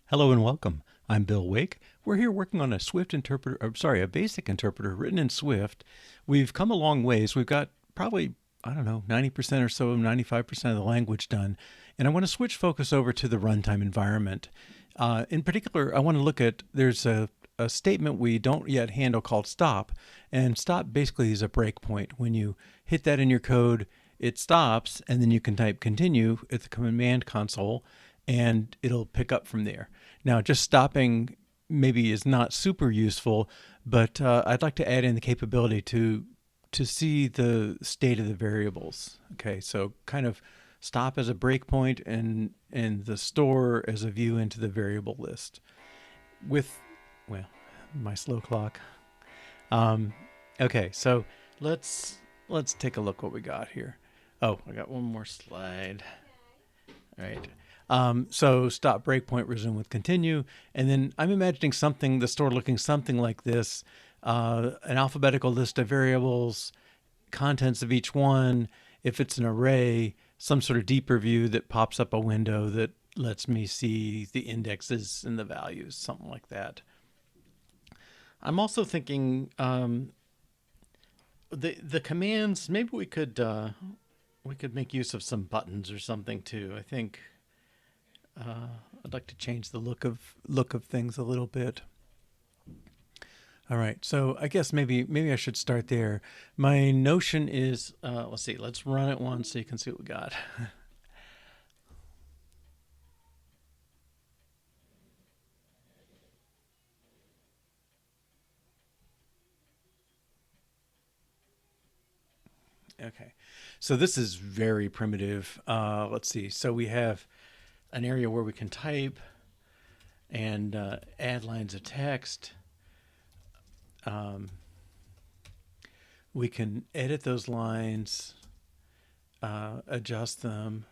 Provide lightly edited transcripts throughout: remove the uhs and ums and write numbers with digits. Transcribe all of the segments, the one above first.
Hello and welcome. I'm Bill Wake. We're here working on a Swift interpreter, a basic interpreter written in Swift. We've come a long ways. We've got probably, I don't know, 90% or so, 95% of the language done. And I want to switch focus over to the runtime environment. In particular, I want to look at, there's a statement we don't yet handle called stop. And stop basically is a breakpoint. When you hit that in your code, it stops, and then you can type continue at the command console, and it'll pick up from there. Now, just stopping maybe is not super useful, but I'd like to add in the capability to see the state of the variables. Okay, so kind of stop as a breakpoint and the store as a view into the variable list. With, well, my slow clock. Um, okay, so let's take a look what we got here. Oh, I got one more slide. All right. So stop breakpoint, resume with continue. And then I'm imagining something, the store looking something like this, an alphabetical list of variables, contents of each one. If it's an array, some sort of deeper view that pops up a window that lets me see the indexes and the values, something like that. I'm also thinking the commands. Maybe we could make use of some buttons or something too. I think I'd like to change the look of things a little bit. All right, so I guess maybe I should start there. My notion is, let's see, let's run it once so you can see what we got. Okay, so this is very primitive. Let's see, so we have an area where we can type and add lines of text. We can edit those lines, adjust them.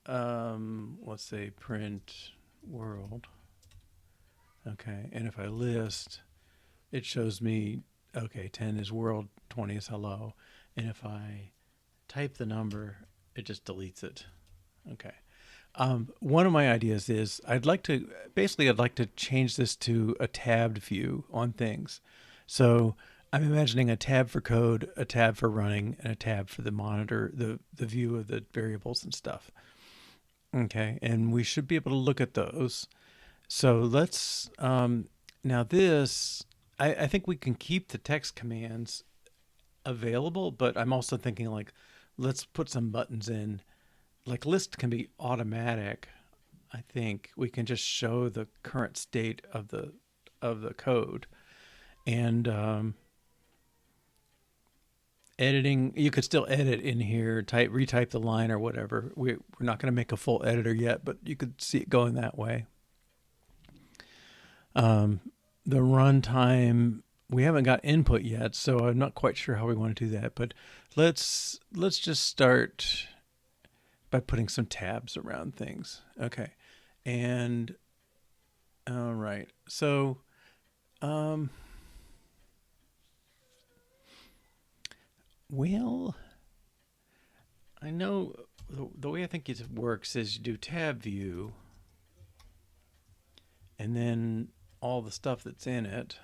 Let's say print world. Okay, and if I list, it shows me, okay, 10 is world, 20 is hello. And if I type the number, it just deletes it. Okay. One of my ideas is I'd like to change this to a tabbed view on things. So I'm imagining a tab for code, a tab for running, and a tab for the monitor, the view of the variables and stuff. Okay, and we should be able to look at those. So let's, now this, I think we can keep the text commands available, but I'm also thinking like, let's put some buttons in. Like list can be automatic. I think we can just show the current state of the code, and editing, you could still edit in here, retype the line or whatever. We're not going to make a full editor yet, but you could see it going that way. The runtime, we haven't got input yet, so I'm not quite sure how we want to do that. But let's just start by putting some tabs around things. Okay, and all right, so well, I know the way I think it works is you do tab view, and then all the stuff that's in it.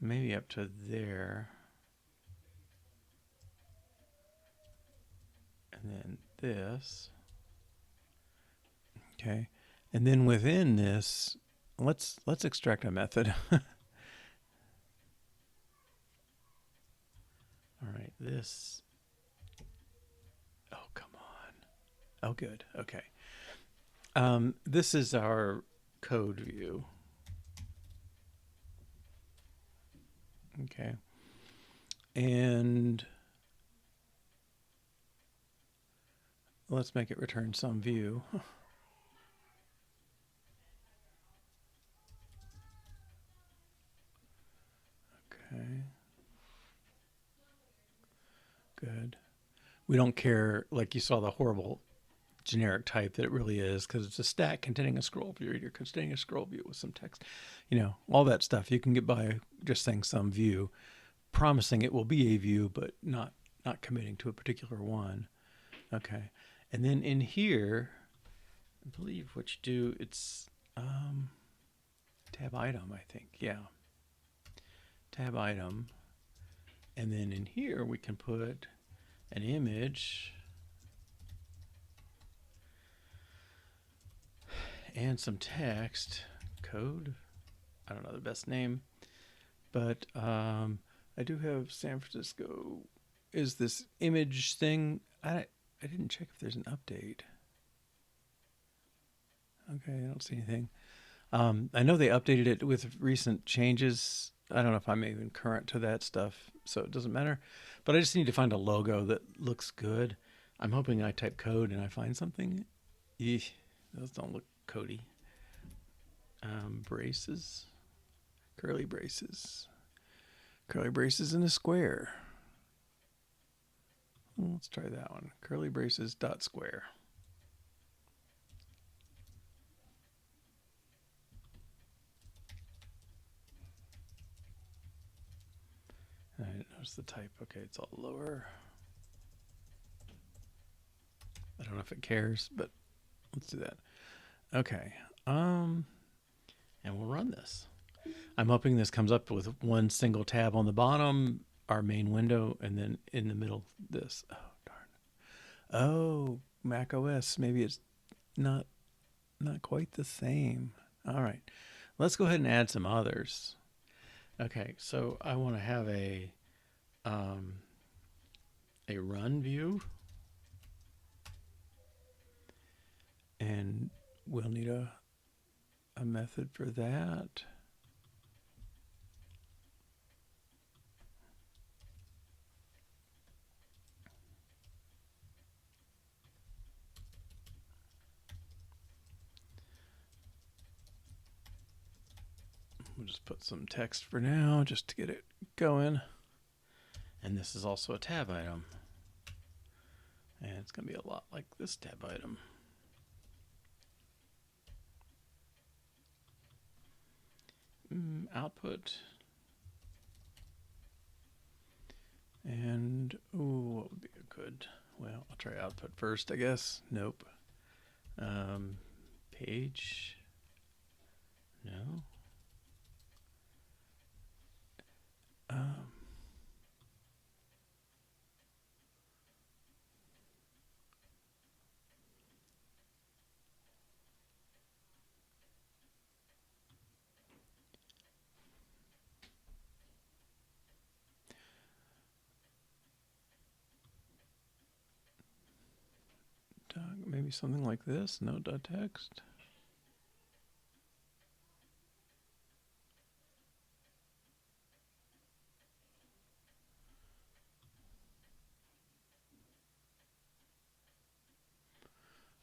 Maybe up to there. And then this. Okay. And then within this, let's extract a method. All right, this. Oh, come on. Oh, good. Okay. This is our code view. Okay. And let's make it return some view. Okay. Good. We don't care, like you saw the horrible generic type that it really is, because it's a stack containing a scroll view reader containing a scroll view with some text. You know, all that stuff you can get by just saying some view, promising it will be a view, but not committing to a particular one. Okay. And then in here, I believe what you do, it's tab item, I think. Yeah. Tab item. And then in here, we can put an image and some text, code. I don't know the best name, but I do have San Francisco is this image thing. I didn't check if there's an update. Okay, I don't see anything. I know they updated it with recent changes. I don't know if I'm even current to that stuff, so it doesn't matter. But I just need to find a logo that looks good. I'm hoping I type code and I find something. Eesh, those don't look codey. Braces, curly braces, curly braces in a square. Well, let's try that one. Curly braces dot square. I didn't notice the type. Okay, it's all lower. I don't know if it cares, but let's do that. Okay. And we'll run this. I'm hoping this comes up with one single tab on the bottom, our main window, and then in the middle, this. Oh, darn. Oh, Mac OS. Maybe it's not quite the same. All right. Let's go ahead and add some others. Okay, so I want to have a run view, and we'll need a method for that. We'll just put some text for now just to get it going. And this is also a tab item. And it's going to be a lot like this tab item. Output. And, ooh, what would be a good, well, I'll try output first, I guess. Nope. Page. No. Maybe something like this, note.text.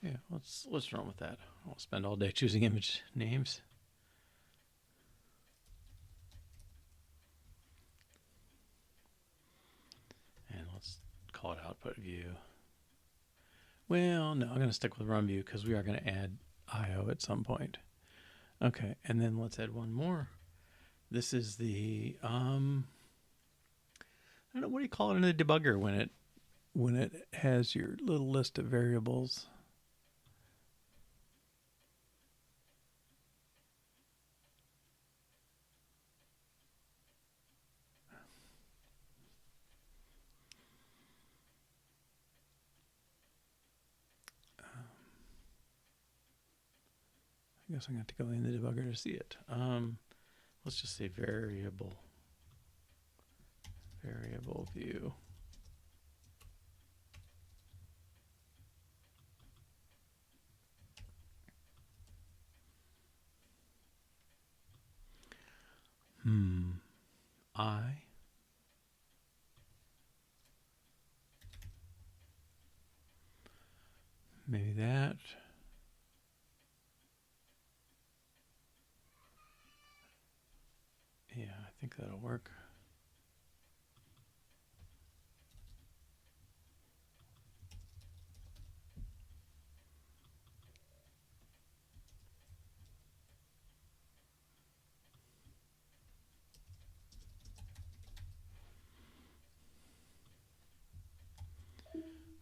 Yeah, let's run with that. I'll spend all day choosing image names. And let's call it output view. Well, no, I'm going to stick with run view because we are going to add IO at some point. Okay, and then let's add one more. This is the I don't know, what do you call it in the debugger when it has your little list of variables? I guess I'm going to have to go in the debugger to see it. Let's just say variable view. Maybe that. Yeah, I think that'll work.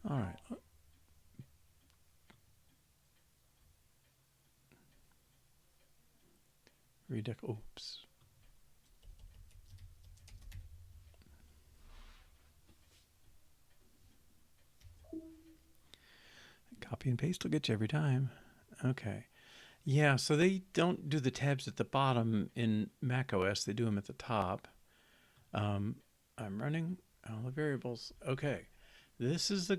All right. Oops. Copy and paste will get you every time. Okay. Yeah, so they don't do the tabs at the bottom in Mac OS. They do them at the top. I'm running all the variables. Okay. This is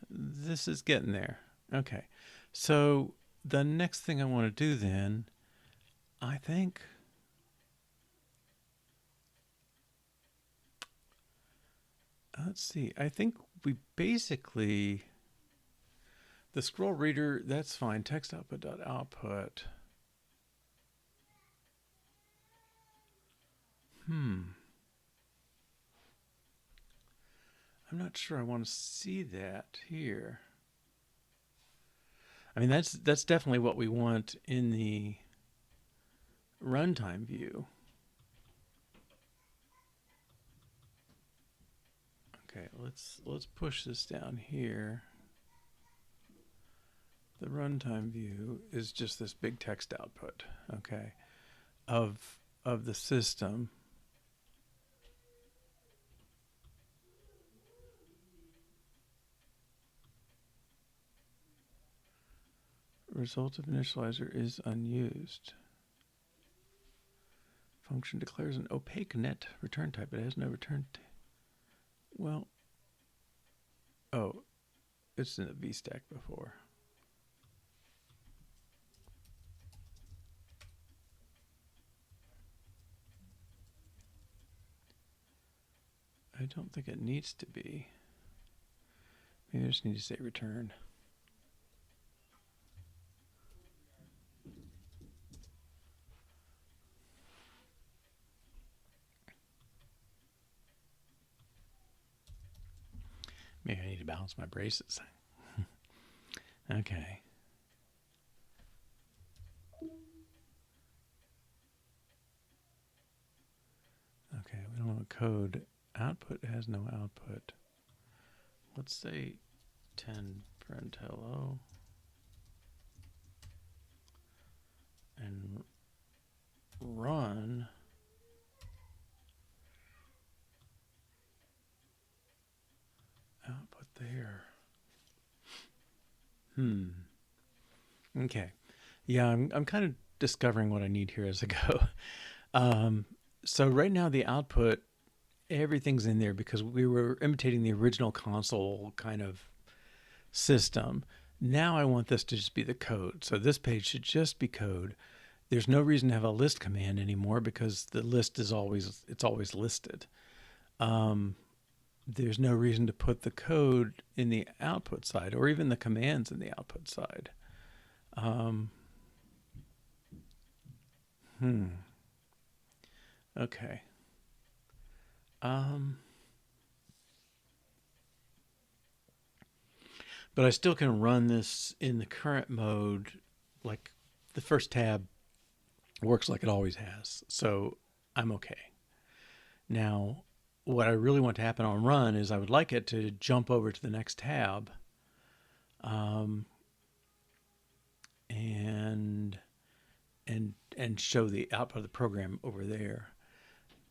this is getting there. Okay. So the next thing I want to do then, I think, let's see, I think we basically, the scroll reader, that's fine. Text output. I'm not sure I want to see that here. I mean, that's definitely what we want in the runtime view. Okay, let's push this down here. The runtime view is just this big text output, okay, of the system. Result of initializer is unused. Function declares an opaque net return type. It has no return. Well, oh, it's in the VStack before. I don't think it needs to be. Maybe I just need to say return. Maybe I need to balance my braces. Okay. Okay, we don't want to code. Output has no output. Let's say 10 print hello. And run. Output there. Okay. Yeah, I'm kind of discovering what I need here as I go. So right now the output, everything's in there because we were imitating the original console kind of system. Now I want this to just be the code. So this page should just be code. There's no reason to have a list command anymore because the list is always listed. There's no reason to put the code in the output side or even the commands in the output side. Okay. But I still can run this in the current mode. Like the first tab works like it always has. So I'm okay. Now, what I really want to happen on run is I would like it to jump over to the next tab. And show the output of the program over there.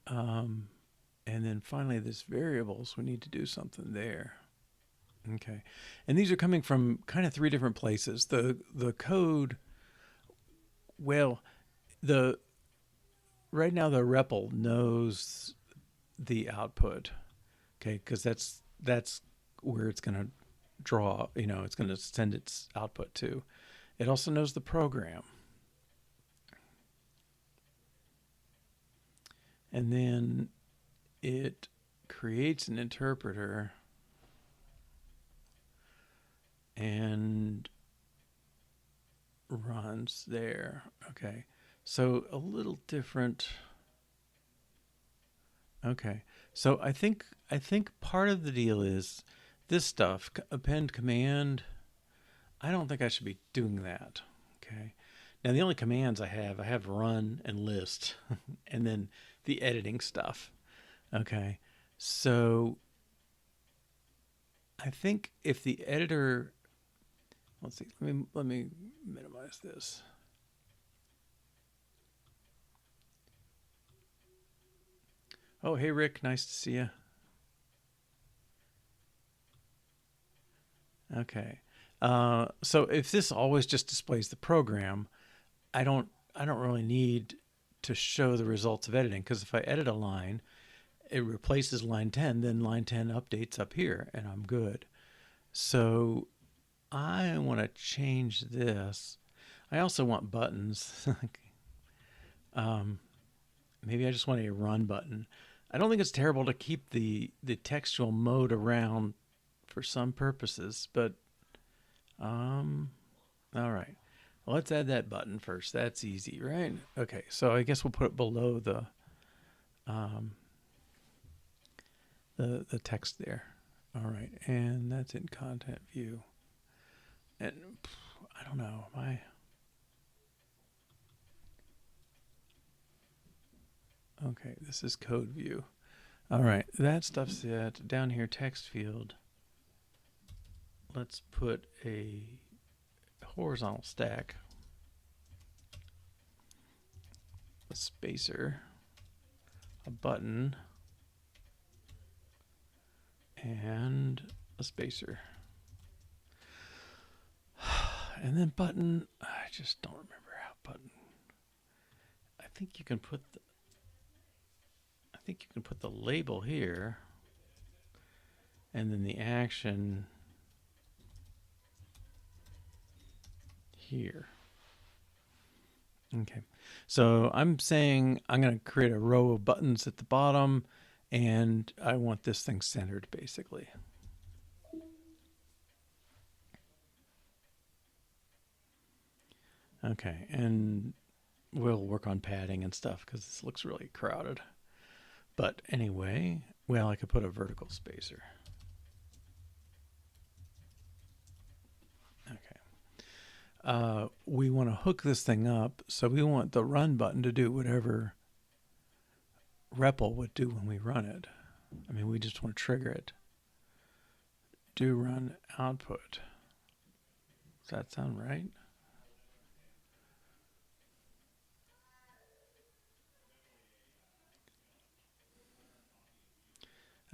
And then finally this variables, we need to do something there. Okay. And these are coming from kind of three different places. The code, well, right now the REPL knows the output. Okay, because that's where it's going to draw, it's going to send its output to. It also knows the program. And then it creates an interpreter and runs there. Okay, so a little different. Okay, so I think part of the deal is this stuff, append command. I don't think I should be doing that. Okay, now the only commands I have run and list, and then the editing stuff. Okay, so I think if the editor, let's see, let me minimize this. Oh, hey, Rick. Nice to see you. Okay. So if this always just displays the program, I don't I don't really need to show the results of editing, because if I edit a line, it replaces line 10, then line 10 updates up here and I'm good. So I want to change this. I also want buttons. um, maybe I just want a run button. I don't think it's terrible to keep the textual mode around for some purposes, but all right. Well, let's add that button first. That's easy, right? Okay, so I guess we'll put it below um, the text there. All right, and that's in content view. And I don't know, okay, this is code view. All right, that stuff's set. Down here, text field. Let's put a horizontal stack, a spacer, a button, and a spacer. And then button, I just don't remember how button. I think you can put the label here, and then the action here. Okay, so I'm saying I'm going to create a row of buttons at the bottom, and I want this thing centered, basically. Okay, and we'll work on padding and stuff because this looks really crowded. But anyway, well, I could put a vertical spacer. Okay. We want to hook this thing up, so we want the run button to do whatever REPL would do when we run it. I mean, we just want to trigger it. Do run output. Does that sound right?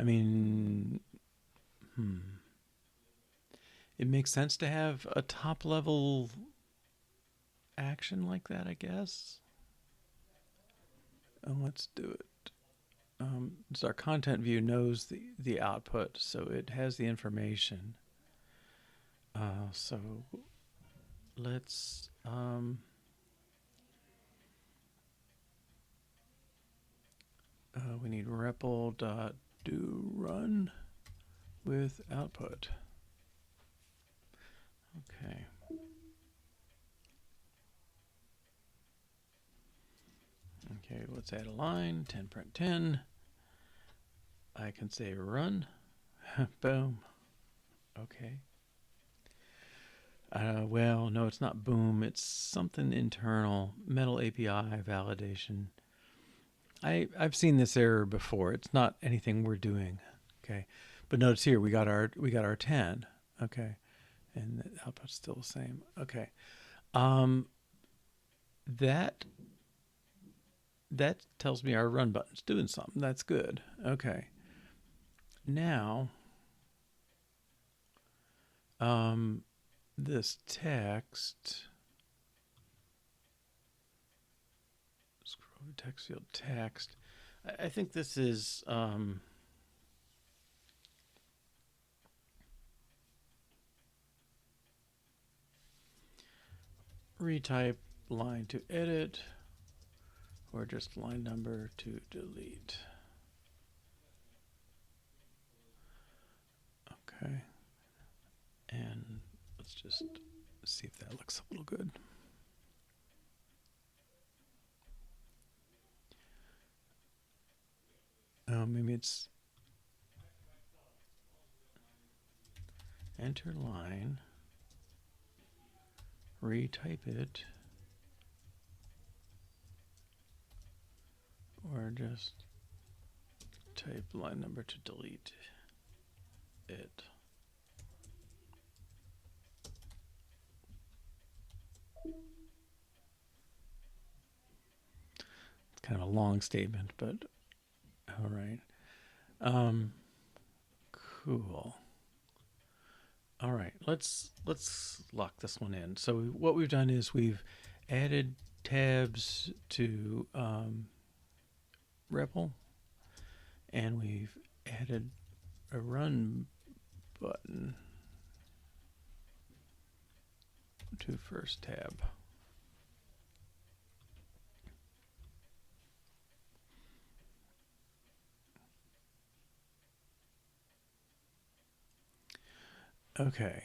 I mean, it makes sense to have a top level action like that, I guess. Let's do it. So our content view knows the output, so it has the information. So let's we need REPL dot do run with output. Okay. Okay, let's add a line, 10 print 10. I can say run. Boom. Okay. Well, no, it's not boom. It's something internal. Metal API validation. I've seen this error before. It's not anything we're doing. Okay, but notice here we got our 10. Okay, and the output's still the same. Okay, that tells me our run button's doing something. That's good. Okay, now this text. Scroll to text field text. I think this is retype line to edit, or just line number to delete. Okay, and let's just see if that looks a little good. Maybe it's enter line, retype it, or just type line number to delete it. It's kind of a long statement, but All right. Um, cool. All right. Let's lock this one in. So what we've done is we've added tabs to REPL, and we've added a run button to first tab. Okay.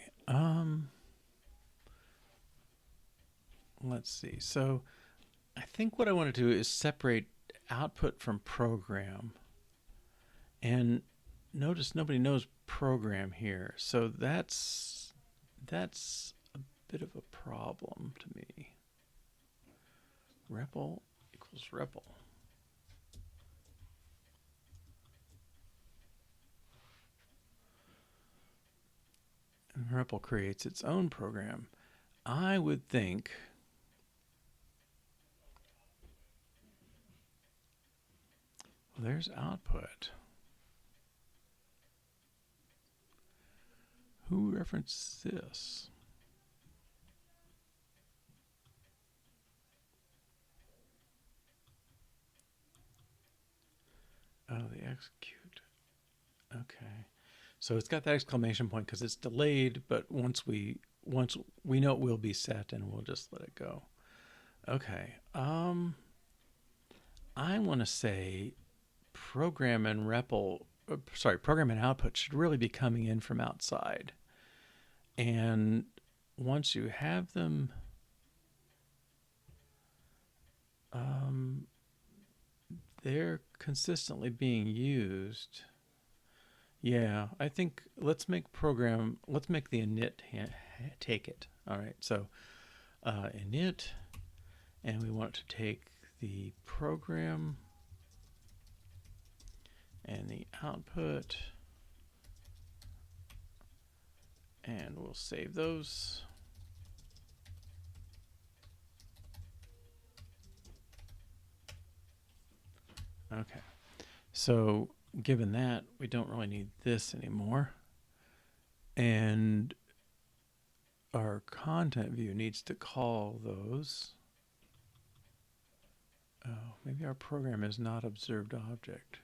Let's see. So I think what I want to do is separate output from program. And notice nobody knows program here. So that's a bit of a problem to me. REPL equals REPL. And REPL creates its own program. I would think well, there's output. Who referenced this? Oh, the execute. Okay. So it's got that exclamation point because it's delayed, but once we know it will be set, and we'll just let it go. Okay. I want to say program and program and output should really be coming in from outside. And once you have them, they're consistently being used. Yeah, I think let's make the init take it. All right, so init, and we want to take the program and the output, and we'll save those. Okay, so given that, we don't really need this anymore. And our content view needs to call those. Oh, maybe our program is not observed object.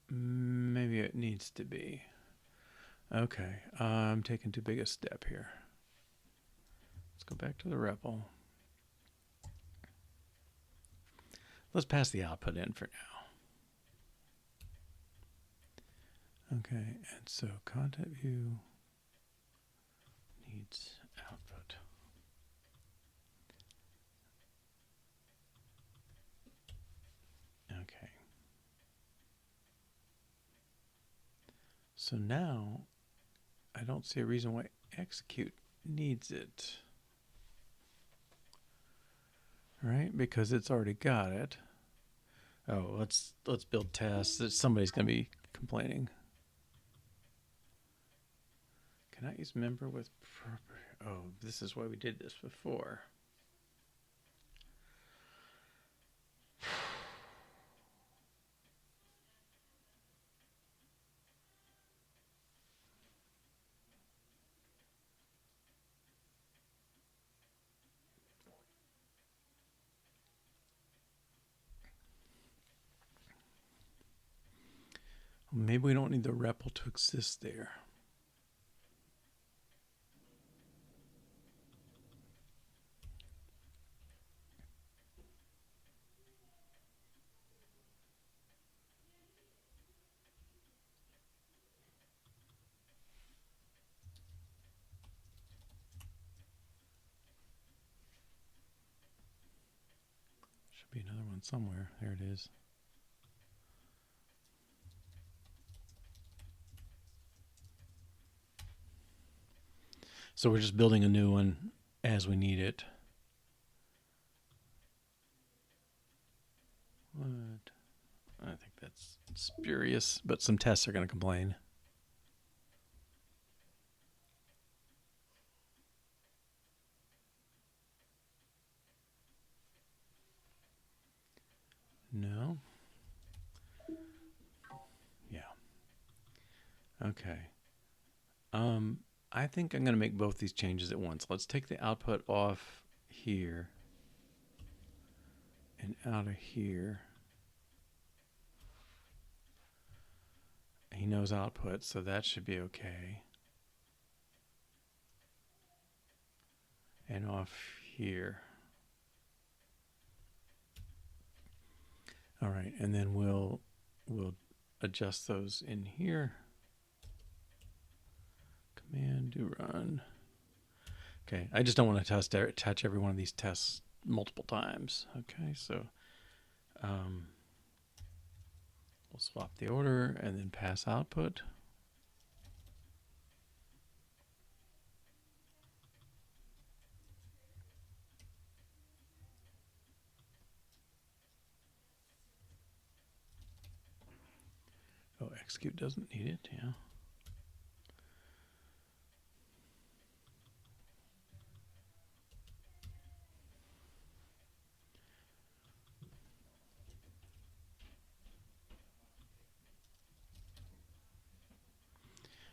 Maybe it needs to be. Okay, I'm taking too big a step here. Let's go back to the REPL. Let's pass the output in for now. Okay, and so content view needs output. Okay. So now I don't see a reason why execute needs it. Right? Because it's already got it. Oh, let's build tests. Somebody's going to be complaining. Can I use member with proper? Oh, this is why we did this before. Maybe we don't need the REPL to exist there. Should be another one somewhere. There it is. So we're just building a new one as we need it. What? I think that's spurious, but some tests are going to complain. Okay. I think I'm going to make both these changes at once. Let's take the output off here and out of here. He knows output, so that should be okay. And off here. All right, and then we'll adjust those in here. Command do run. Okay, I just don't want to touch every one of these tests multiple times. Okay, so we'll swap the order and then pass output. Oh, execute doesn't need it, yeah.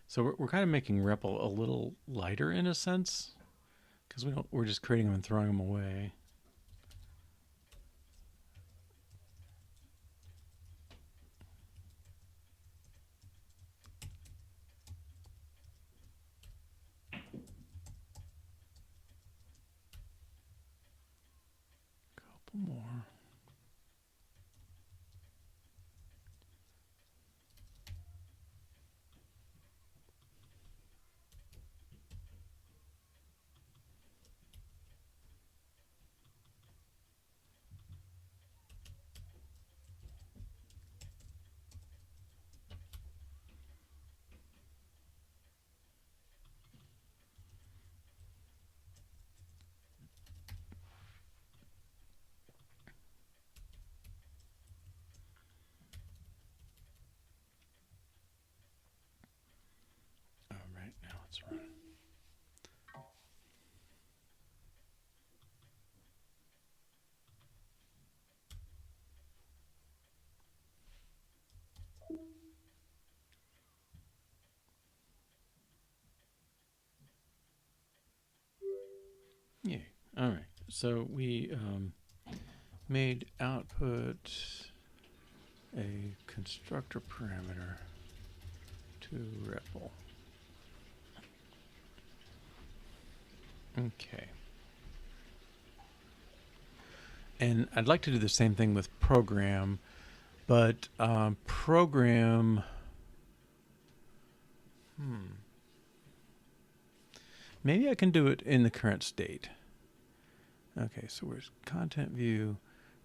So we're kind of making REPL a little lighter in a sense, because we're just creating them and throwing them away. Couple more. All right, now let's run. Yay. All right. So we made output a constructor parameter to REPL. Okay. And I'd like to do the same thing with program, but program. Maybe I can do it in the current state. Okay, so where's content view?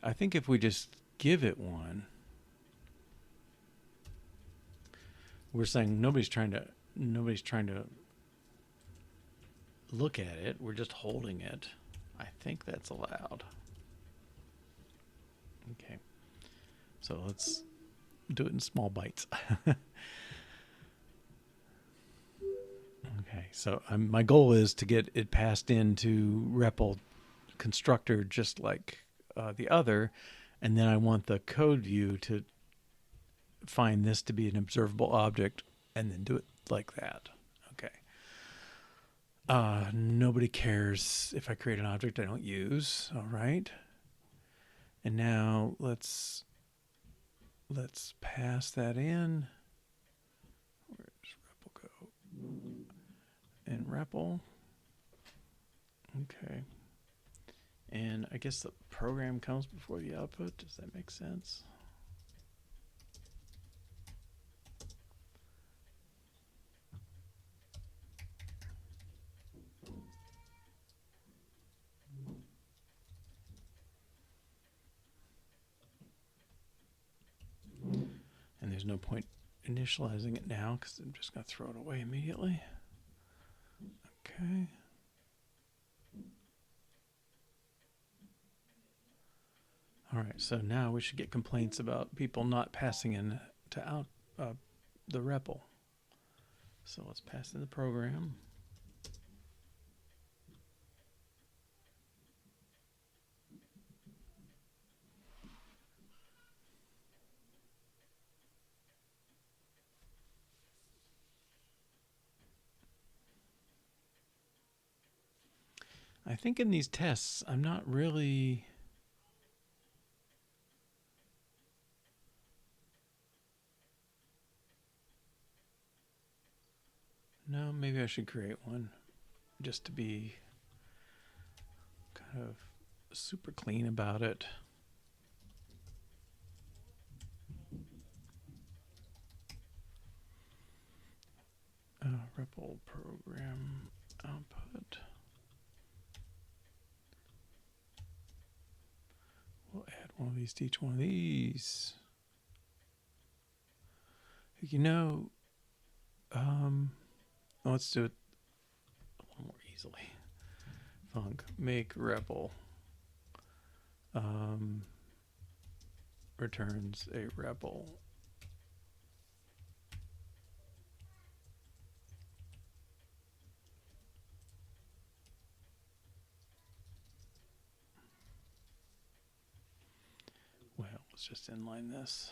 I think if we just give it one, we're saying nobody's trying to look at it. We're just holding it. I think that's allowed. Okay. So let's do it in small bites. Okay, so my goal is to get it passed into REPL constructor just like the other, and then I want the code view to find this to be an observable object and then do it like that. Okay. Nobody cares if I create an object I don't use. All right. And now let's pass that in. Where's REPL go? And REPL. Okay. And I guess the program comes before the output. Does that make sense? And there's no point initializing it now because I'm just going to throw it away immediately. Okay. All right, so now we should get complaints about people not passing in to the REPL. So let's pass in the program. I think in these tests, I'm not really... No, maybe I should create one just to be kind of super clean about it. REPL program output. We'll add one of these to each one of these. You know, let's do it a little more easily. Func make REPL returns a REPL. Well, let's just inline this.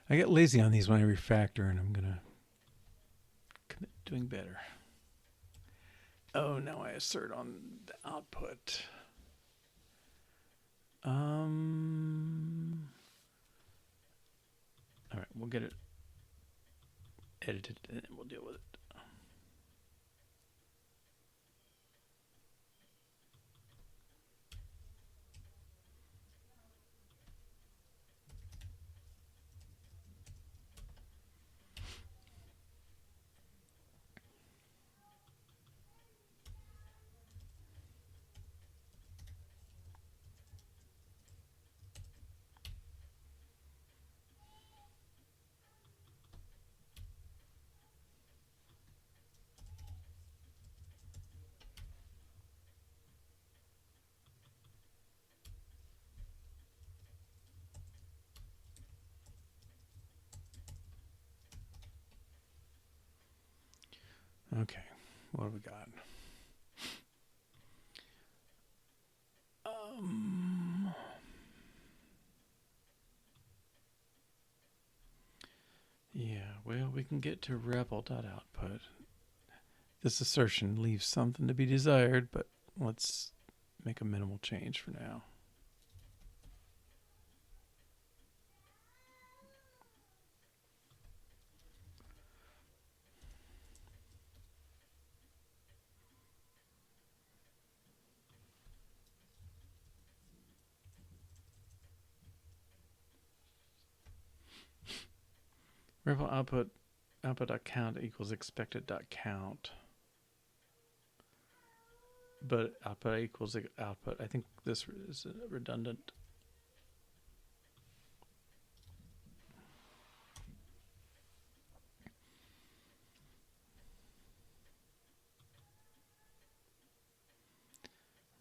I get lazy on these when I refactor, and I'm gonna commit to doing better. Oh, now I assert on the output. All right, we'll get it edited and then we'll deal with it. Okay, what have we got? Yeah, well, we can get to REPL.output. This assertion leaves something to be desired, but let's make a minimal change for now. REPL output.count equals expected.count. But output equals output. I think this is redundant.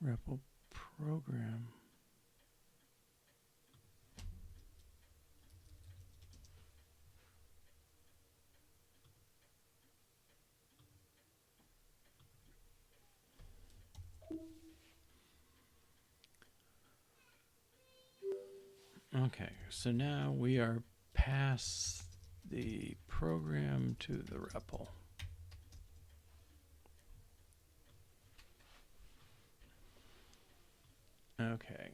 REPL program. Okay, so now we are past the program to the REPL. Okay.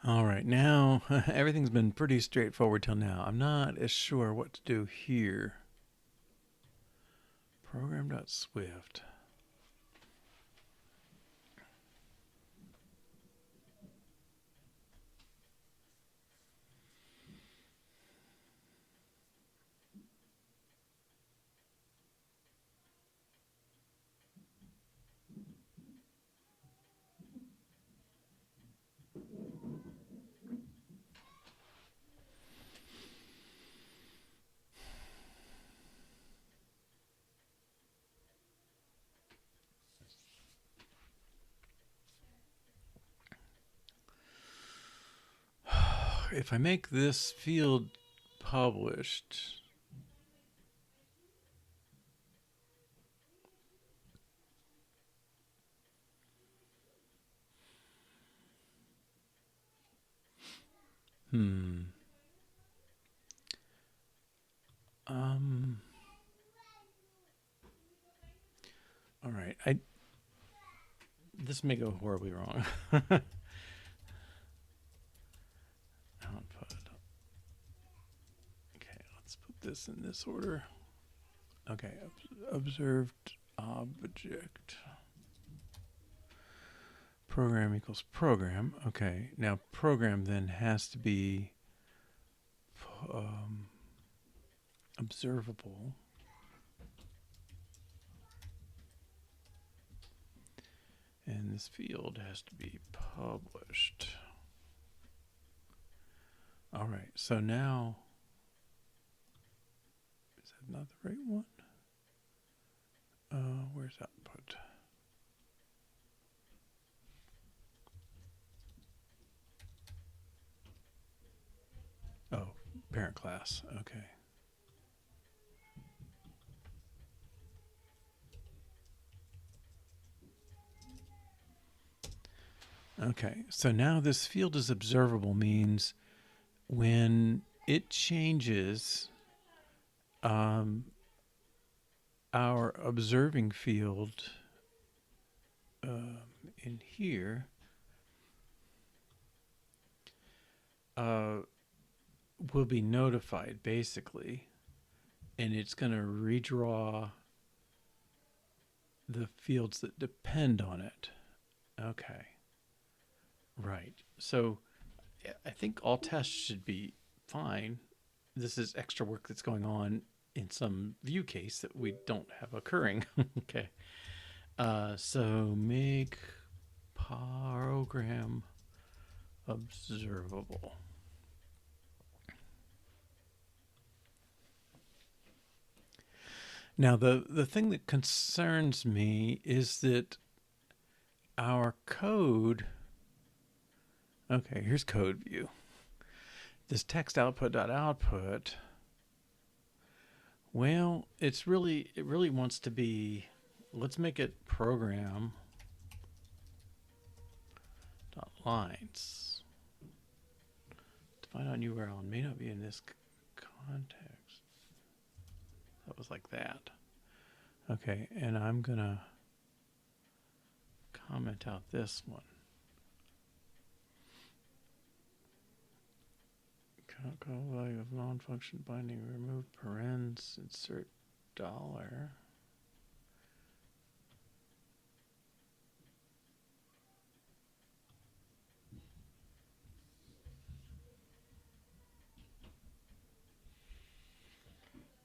All right, now everything's been pretty straightforward till now. I'm not as sure what to do here. Program.swift. if I make this field published, all right. This may go horribly wrong. Output. Okay, let's put this in this order. Okay, observed object. Program equals program. Okay, now program then has to be observable. And this field has to be published. All right, so now, is that not the right one? Where's output? Oh, parent class, okay. Okay, so now this field is observable means when it changes, our observing field in here will be notified basically, and it's going to redraw the fields that depend on it. Okay. Right. So I think all tests should be fine. This is extra work that's going on in some view case that we don't have occurring. Okay. So make program observable. Now, the thing that concerns me is that our code, okay, here's code view. This text output, well, it really wants to be, let's make it program dot lines. Define on URL and may not be in this context. That was like that. Okay, and I'm gonna comment out this one. Call value of non-function binding, remove parens, insert $.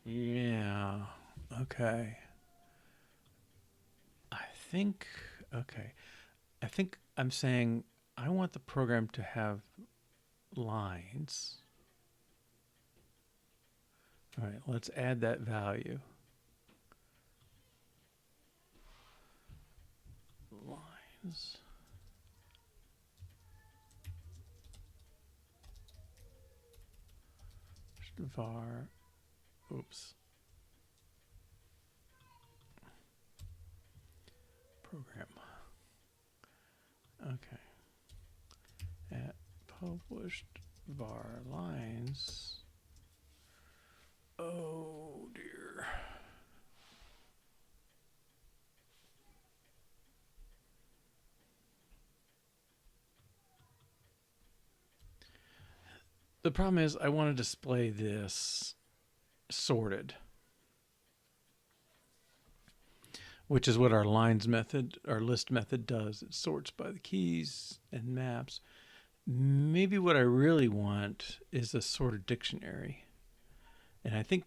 Yeah, okay. I think I'm saying I want the program to have lines. All right, let's add that value. Lines. Var, oops. Program. Okay. At published var lines. Oh dear. The problem is I want to display this sorted, which is what our lines method, our list method does. It sorts by the keys and maps. Maybe what I really want is a sorted dictionary. And I think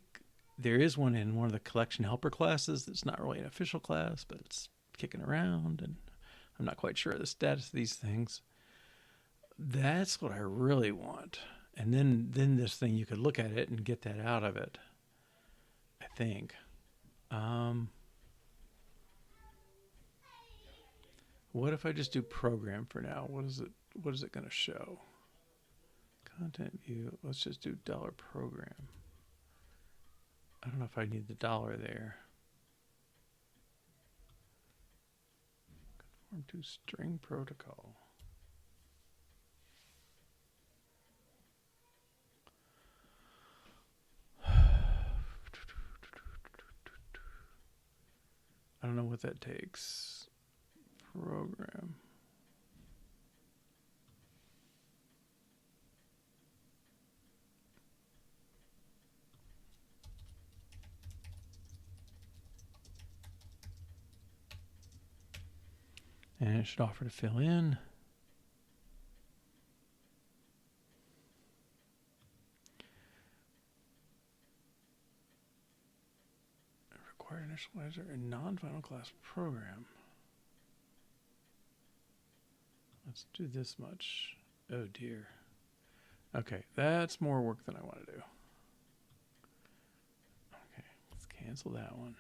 there is one in one of the collection helper classes that's not really an official class, but it's kicking around, and I'm not quite sure of the status of these things. That's what I really want. And then this thing, you could look at it and get that out of it, I think. What if I just do program for now? What is it going to show? Content view. Let's just do $program. I don't know if I need the dollar there. Conform to string protocol. I don't know what that takes. Program. And it should offer to fill in. Required initializer in non-final class program. Let's do this much. Oh dear. Okay, that's more work than I want to do. Okay, let's cancel that one.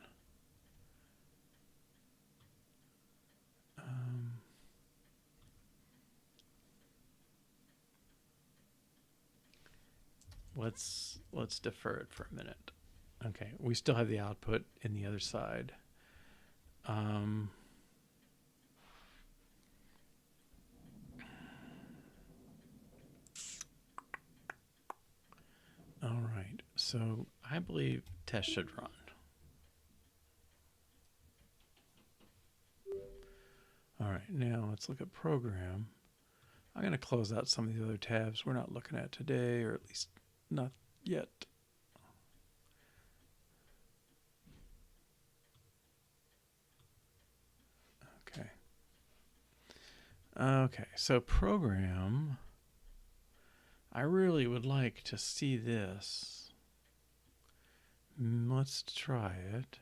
Let's defer it for a minute. Okay, we still have the output in the other side. All right, so I believe test should run. All right, now let's look at program. I'm going to close out some of the other tabs we're not looking at today, or at least not yet. Okay. Okay, so program, I really would like to see this. Let's try it.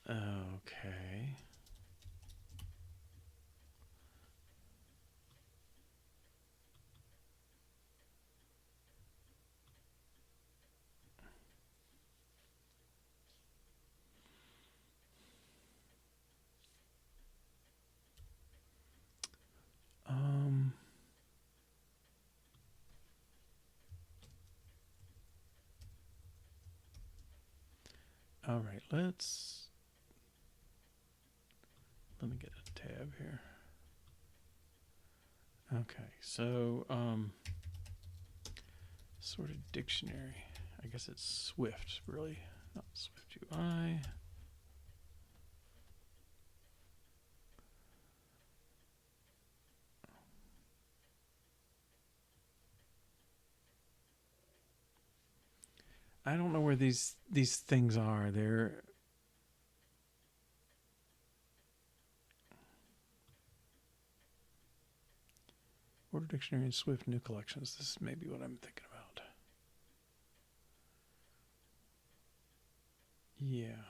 Okay. All right, let me get a tab here. Okay, so sort of dictionary. I guess it's Swift, really, not Swift UI. I don't know where these things are. They're Order Dictionary and Swift new collections. This is maybe what I'm thinking about. Yeah.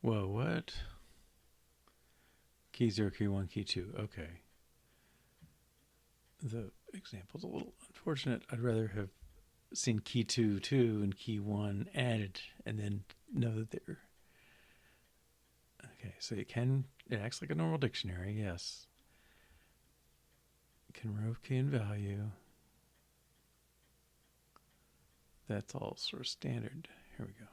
Whoa, what? Key 0, key 1, key 2. Okay. The example's a little unfortunate. I'd rather have seen key 2 and key 1 added and then know that they're... Okay, so it acts like a normal dictionary, yes. It can remove key and value. That's all sort of standard. Here we go.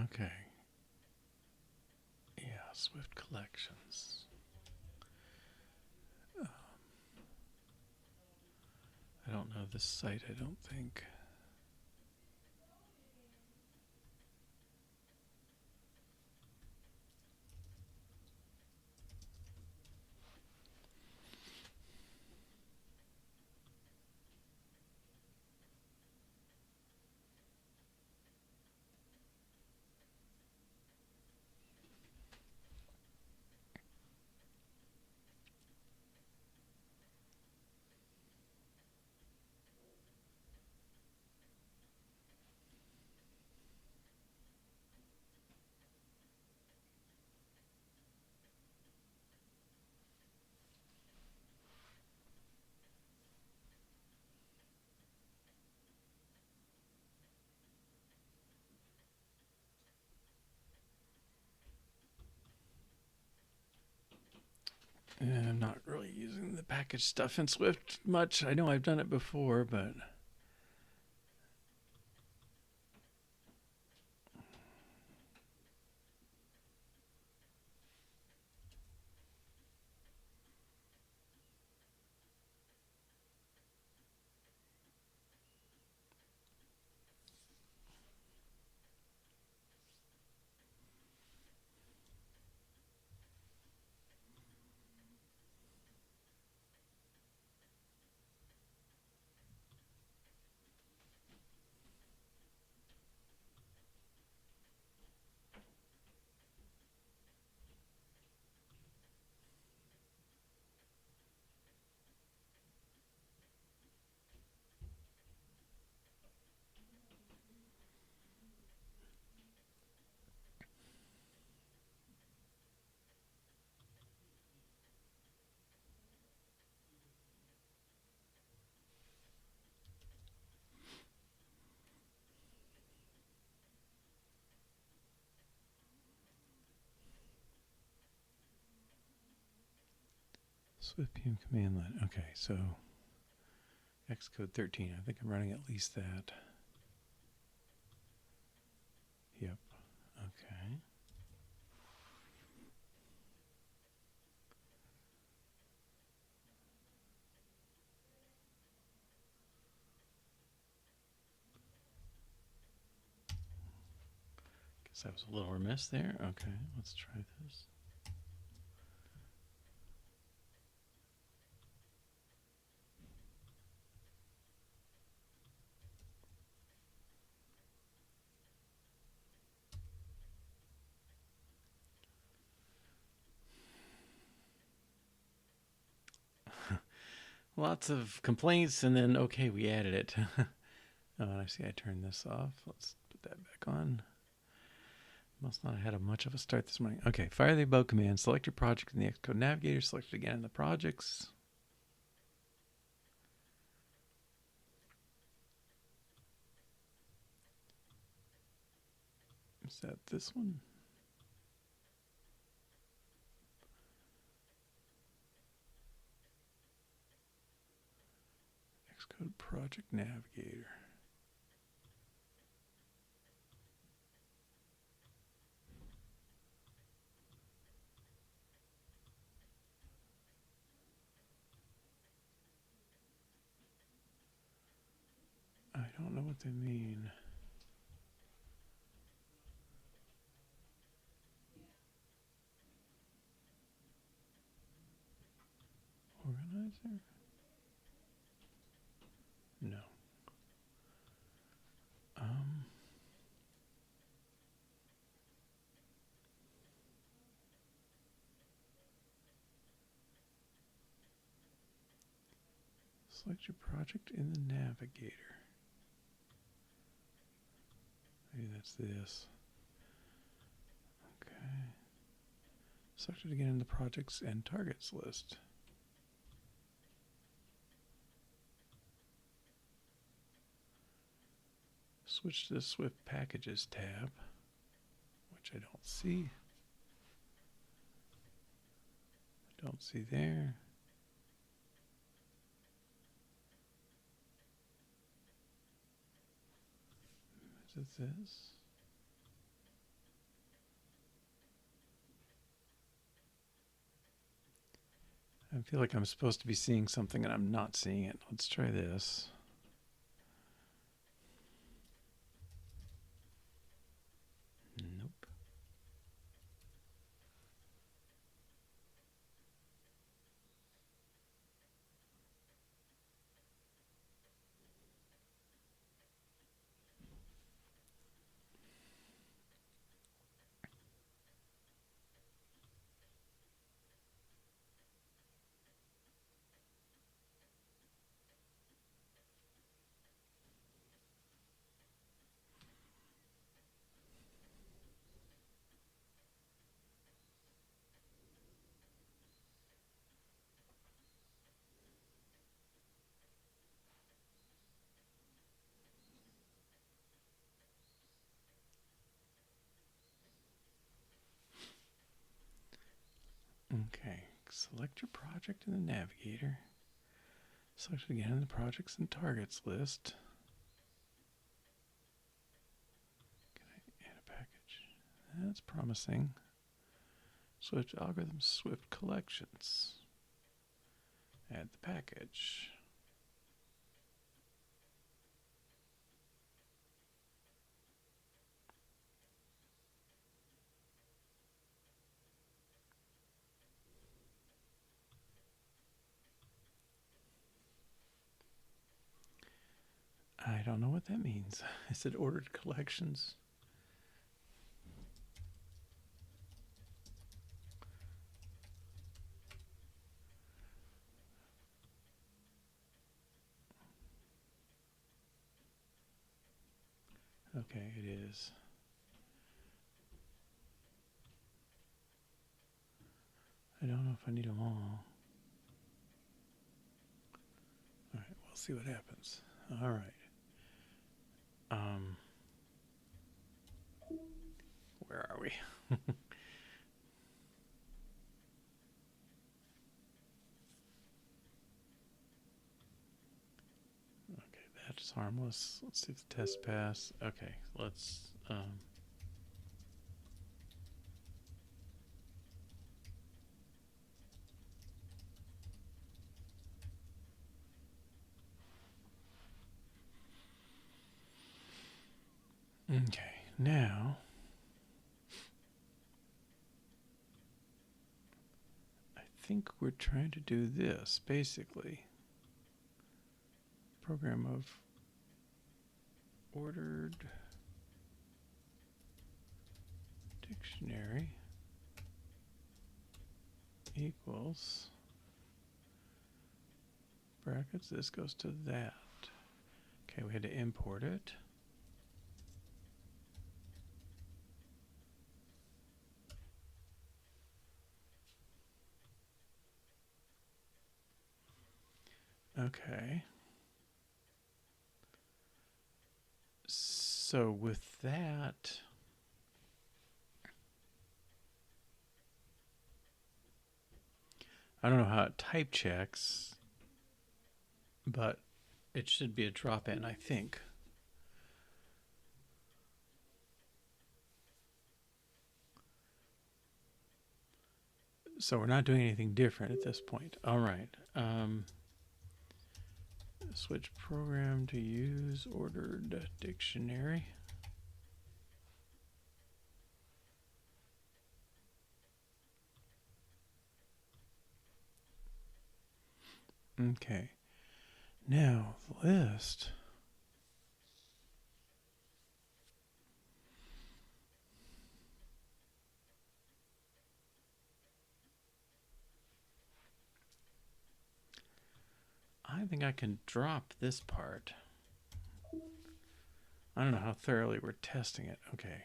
Okay. Swift collections. I don't know this site, I don't think. And I'm not really using the package stuff in Swift much. I know I've done it before, but Swift PM command line. Okay, so Xcode 13. I think I'm running at least that. Yep. Okay. Guess I was a little remiss there. Okay, let's try this. Lots of complaints, and then, okay, we added it. Oh, and I see I turned this off. Let's put that back on. Must not have had much of a start this morning. Okay, fire the above command. Select your project in the Xcode Navigator. Select it again in the projects. Is that this one? Xcode Project Navigator. I don't know what they mean. Organizer? No. Select your project in the Navigator. Maybe that's this. Okay. Select it again in the projects and targets list. Switch to the Swift Packages tab, which I don't see. I don't see there. Is it this? I feel like I'm supposed to be seeing something and I'm not seeing it. Let's try this. Nope. Okay, select your project in the navigator. Select it again in the projects and targets list. Can I add a package? That's promising. Swift algorithms, Swift collections. Add the package. I don't know what that means. I said ordered collections. Okay, it is. I don't know if I need them all. All right, we'll see what happens. All right. Where are we? Okay, that's harmless. Let's see if the test pass. Okay, let's okay, now I think we're trying to do this basically. Program of ordered dictionary equals brackets. This goes to that. Okay, we had to import it. Okay. So with that, I don't know how it type checks, but it should be a drop in, I think. So we're not doing anything different at this point. All right. Switch program to use ordered dictionary. Okay. Now the list. I think I can drop this part. I don't know how thoroughly we're testing it. Okay.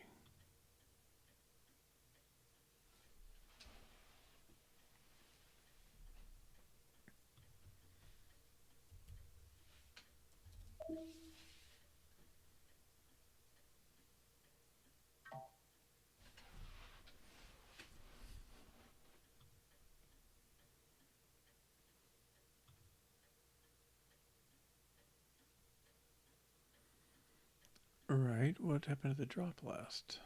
Right. What happened to the drop last?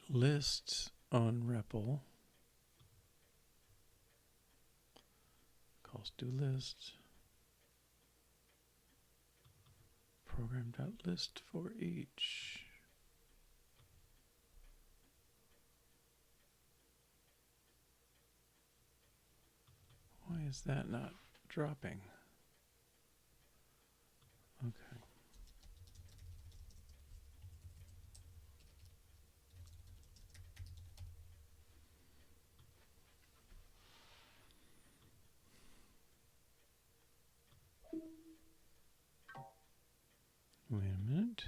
lists on REPL. Calls do list. Program.list for each. Why is that not dropping? Okay. Wait a minute.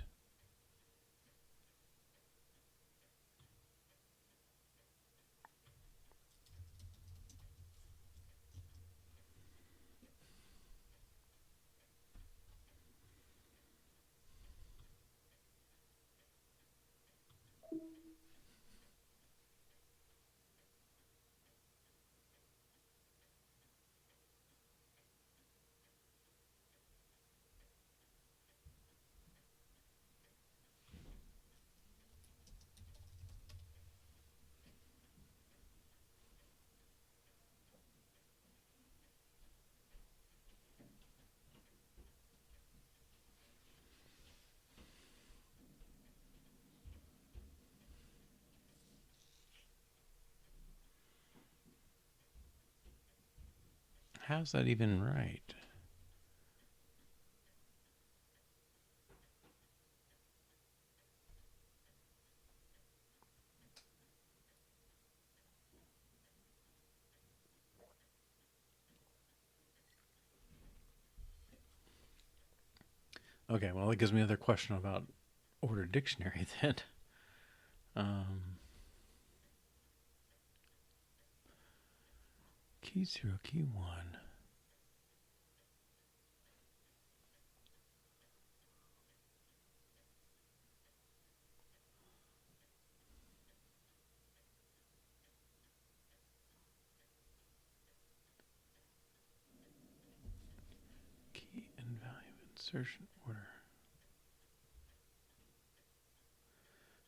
How's that even right? Okay, well, that gives me another question about order dictionary then. Key 0, key 1. Key and value insertion order.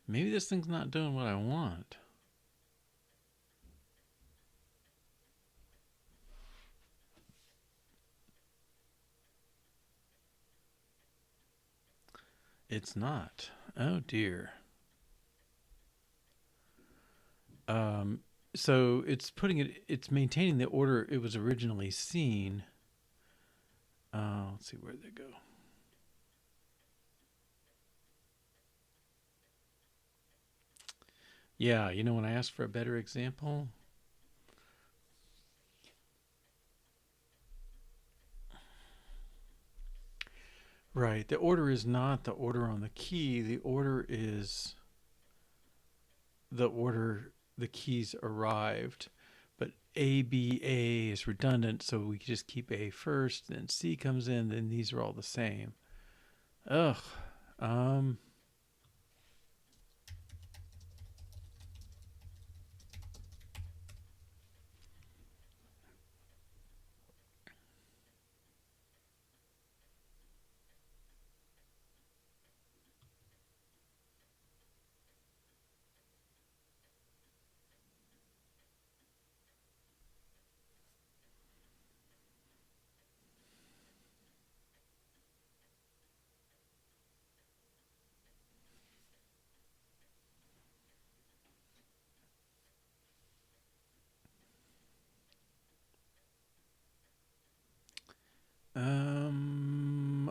Maybe this thing's not doing what I want. It's not. Oh dear. So it's maintaining the order it was originally seen. Let's see where they go. Yeah, you know, when I asked for a better example, right, the order is not the order on the key. The order is the order the keys arrived. But A, B, A is redundant, so we just keep A first, then C comes in, then these are all the same. Ugh.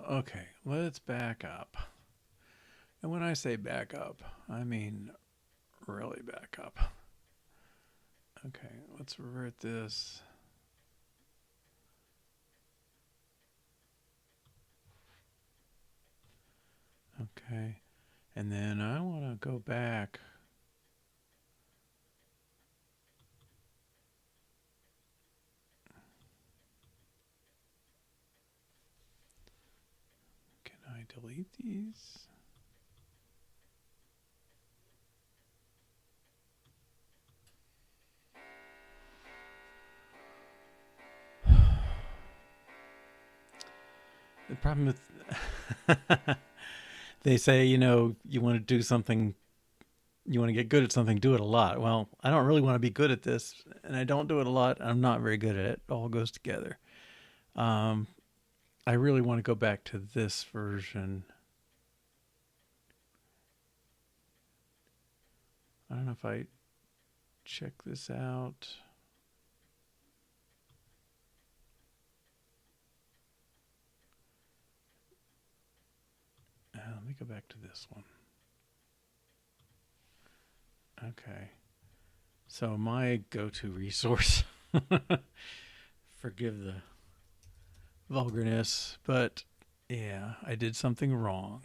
Okay, let's back up. And when I say back up, I mean really back up. Okay, let's revert this. Okay, and then I want to go back. Can I delete these? The problem with they say, you know, you want to do something, You want to get good at something, do it a lot. Well, I don't really want to be good at this, and I don't do it a lot. I'm not very good at it. It all goes together. Um, I really want to go back to this version. I don't know if I check this out. Let me go back to this one. Okay. So my go-to resource, forgive the vulgarness, but yeah, I did something wrong.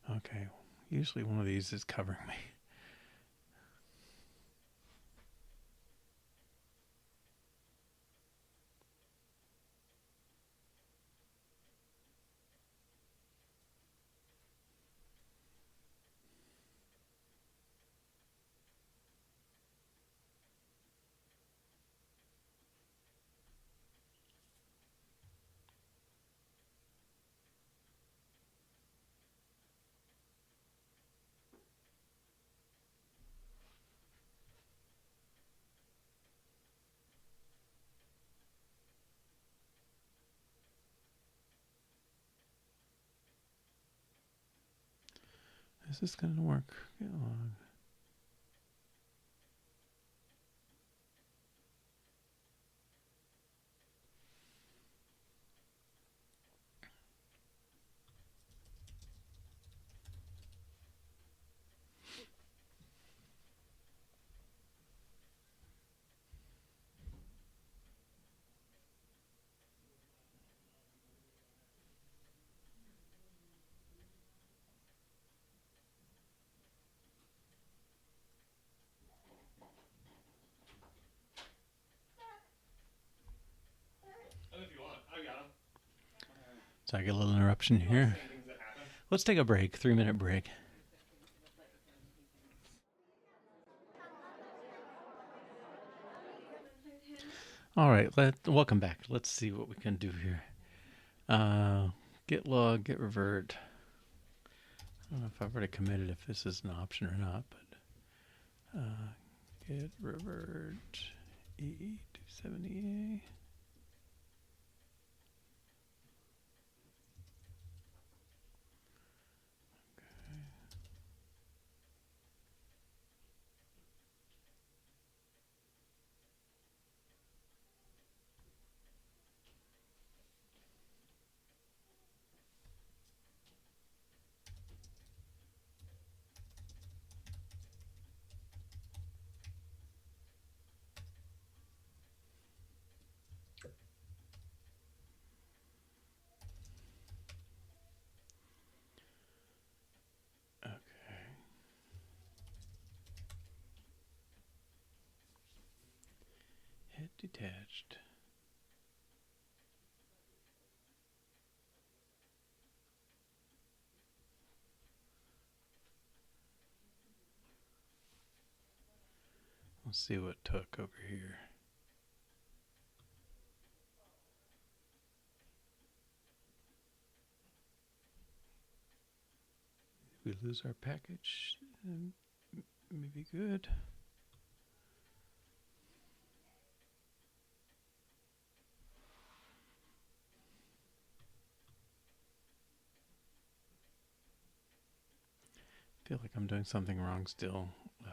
Okay, usually one of these is covering me. Is this going to work? Get on. So I get a little interruption here. Let's take a break, 3-minute break. All right, welcome back. Let's see what we can do here. Get log, get revert. I don't know if I've already committed if this is an option or not, but get revert EE270A. Head detached. Let's see what took over here. If we lose our package, maybe good. I feel like I'm doing something wrong still. Ugh.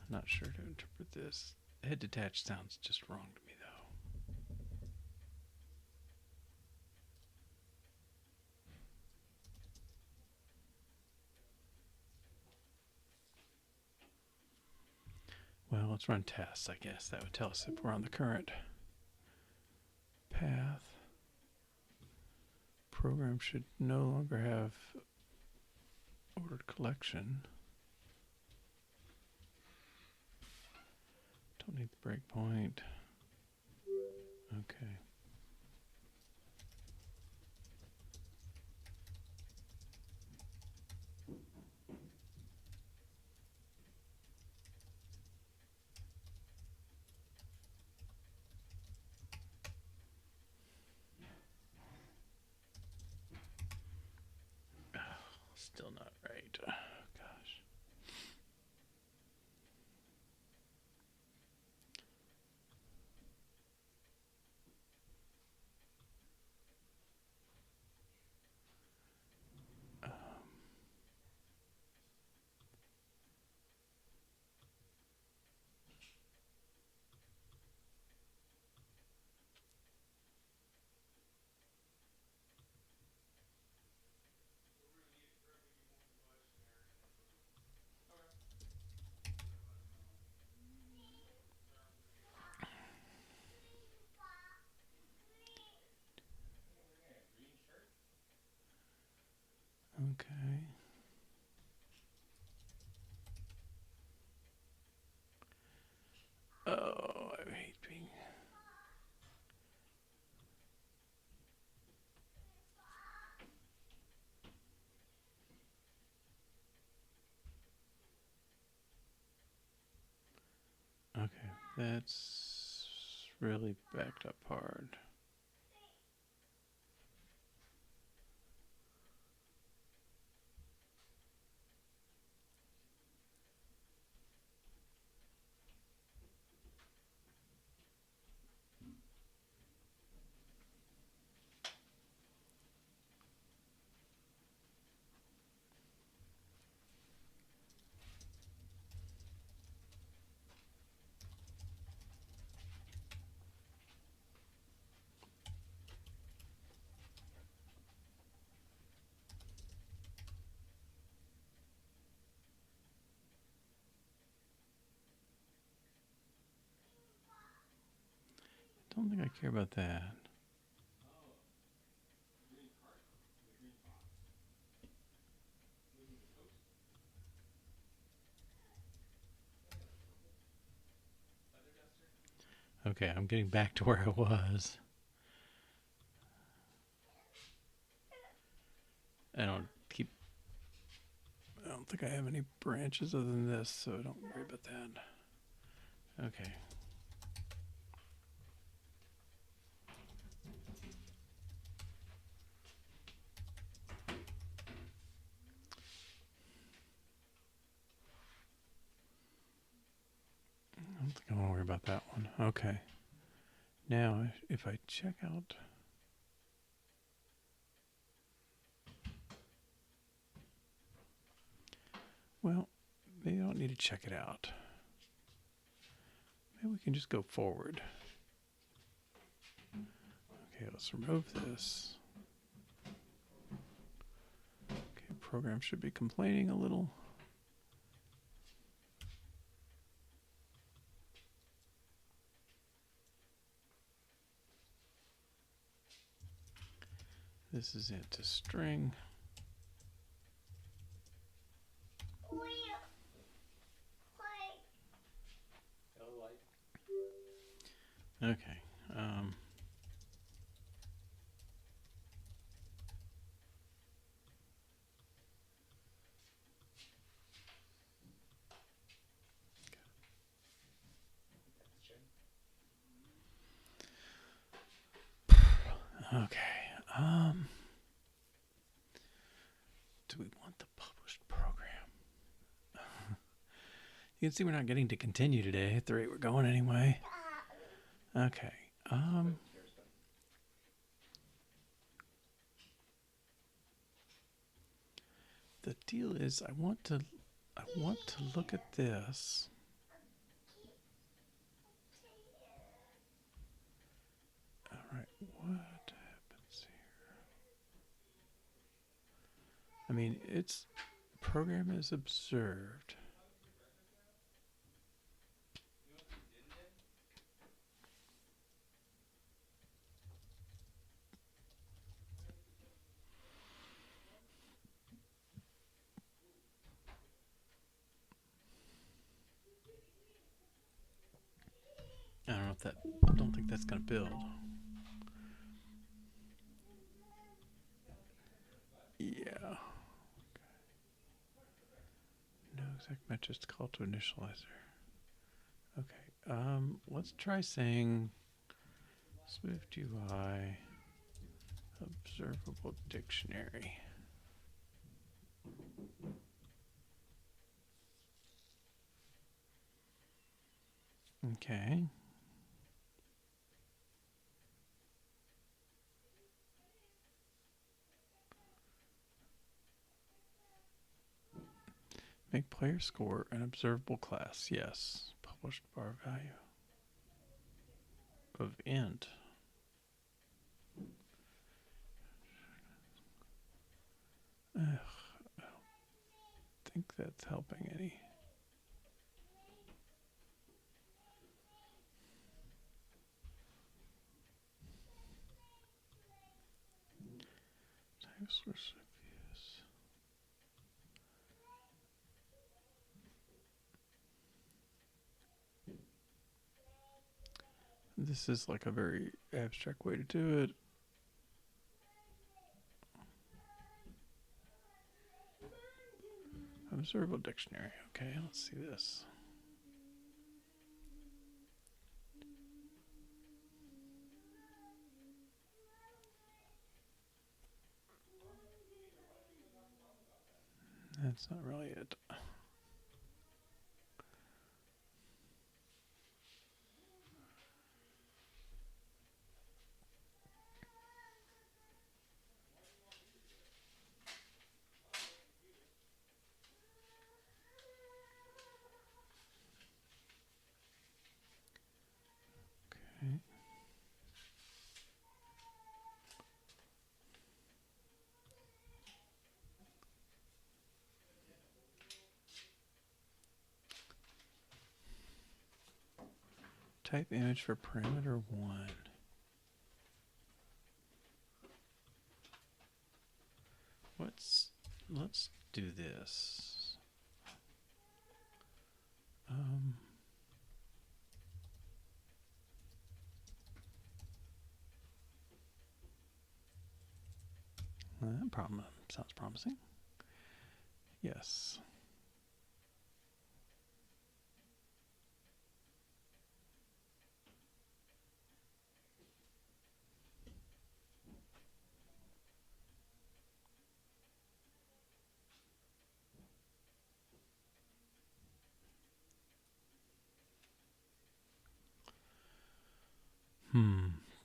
I'm not sure to interpret this. Head detached sounds just wrong to me, though. Well, let's run tests, I guess. That would tell us if we're on the current path. Program should no longer have ordered collection. Don't need the breakpoint. Okay. Still not right. Gosh. Okay. Oh, I hate being. Okay, that's really backed up hard. Don't think I care about that. Okay, I'm getting back to where I was. I don't think I have any branches other than this, so don't worry about that. Okay. I don't think I want to worry about that one. Okay. Now, if I check out... Well, maybe I don't need to check it out. Maybe we can just go forward. Okay, let's remove this. Okay, program should be complaining a little. This is it to string. Okay. Okay. Do we want the published program? You can see we're not getting to continue today at the rate we're going anyway. Okay. The deal is I want to look at this. All right. What happens here? I mean, its program is observed. I don't know if that. I don't think that's going to build. Yeah. No exact matches to call to initializer. Okay. Let's try saying Swift UI observable dictionary. Okay. Make player score an observable class. Yes. Published bar value of int. Ugh, I don't think that's helping any. This is like a very abstract way to do it. Observable dictionary. Okay, let's see this. That's not really it. Okay. Type image for parameter 1. Let's do this. That problem sounds promising. Yes.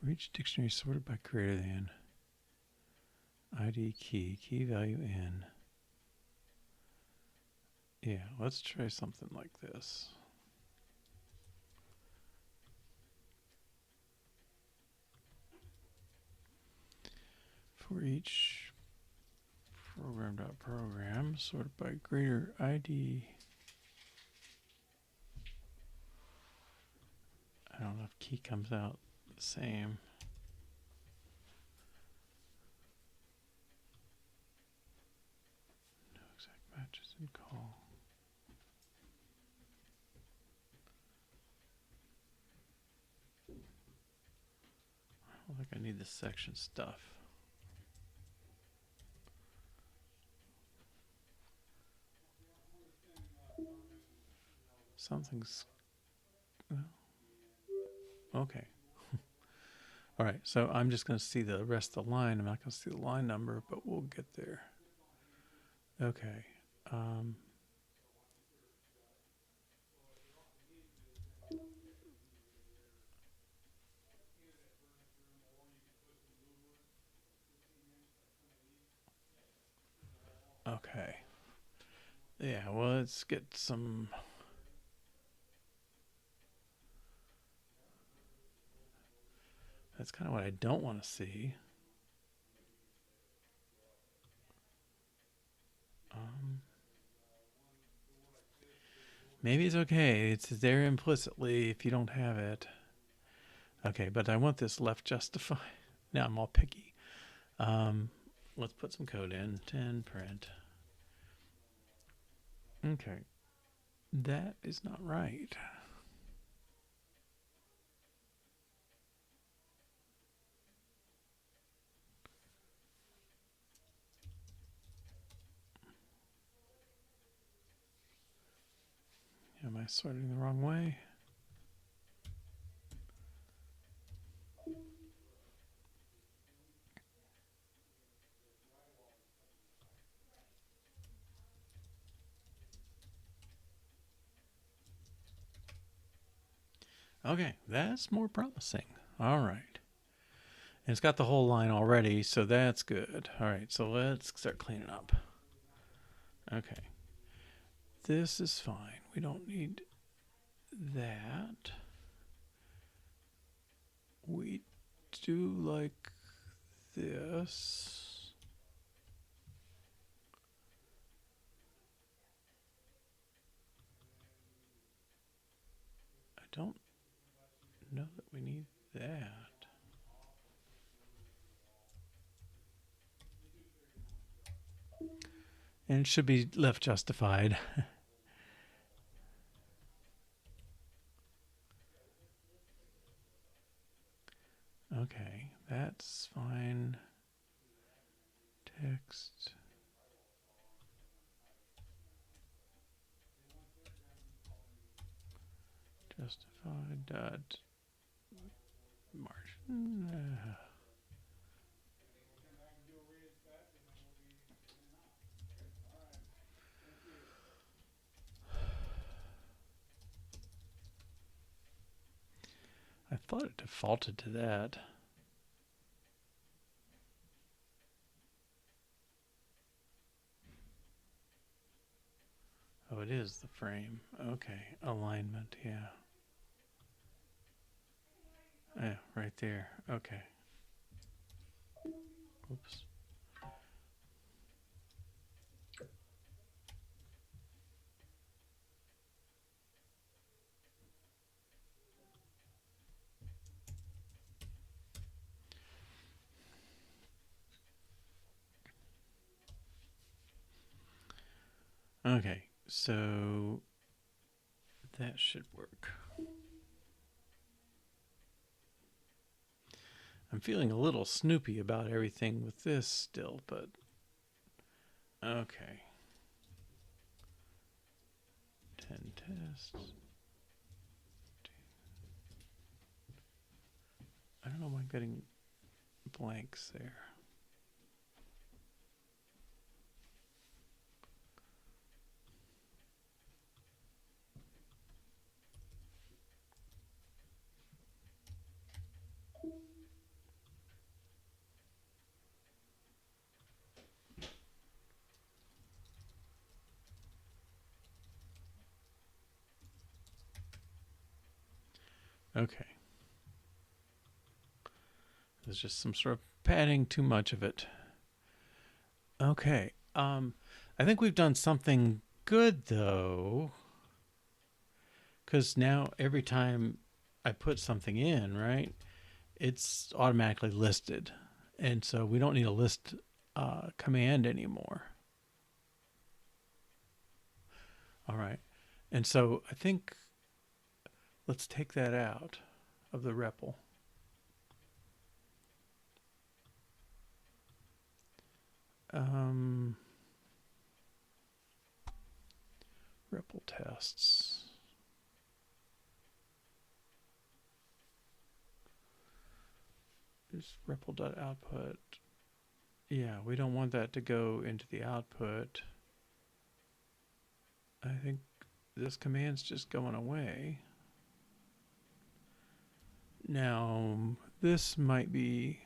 Reach dictionary sorted by greater than. ID key value in. Yeah, let's try something like this. For each program sorted by greater ID. I don't know if key comes out the same. No exact matches in call. I don't think I need this section stuff. Something's okay. All right, so I'm just going to see the rest of the line. I'm not going to see the line number, but we'll get there. Okay. Okay. Yeah, well, let's get some. That's kind of what I don't want to see. Maybe it's okay. It's there implicitly if you don't have it. Okay, but I want this left justify. Now I'm all picky. Let's put some code in. 10 print. Okay. That is not right. Am I sorting the wrong way? Okay, that's more promising. All right. And it's got the whole line already, so that's good. All right, so let's start cleaning up. Okay. This is fine. We don't need that. We do like this. I don't know that we need that. And it should be left justified. Okay, that's fine. Text. Justified dot margin. I thought it defaulted to that. Oh, it is the frame. Okay, alignment, yeah. Yeah, right there. Okay. Oops. Okay, so that should work. I'm feeling a little snoopy about everything with this still, but okay. 10 tests. I don't know why I'm getting blanks there. Okay. There's just some sort of padding too much of it. Okay. I think we've done something good though. Because now every time I put something in, right, it's automatically listed. And so we don't need a list command anymore. All right. And so I think let's take that out of the REPL. REPL tests. There's REPL.output. Yeah, we don't want that to go into the output. I think this command's just going away. Now, this might be...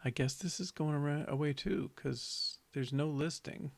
I guess this is going away too, because there's no listing.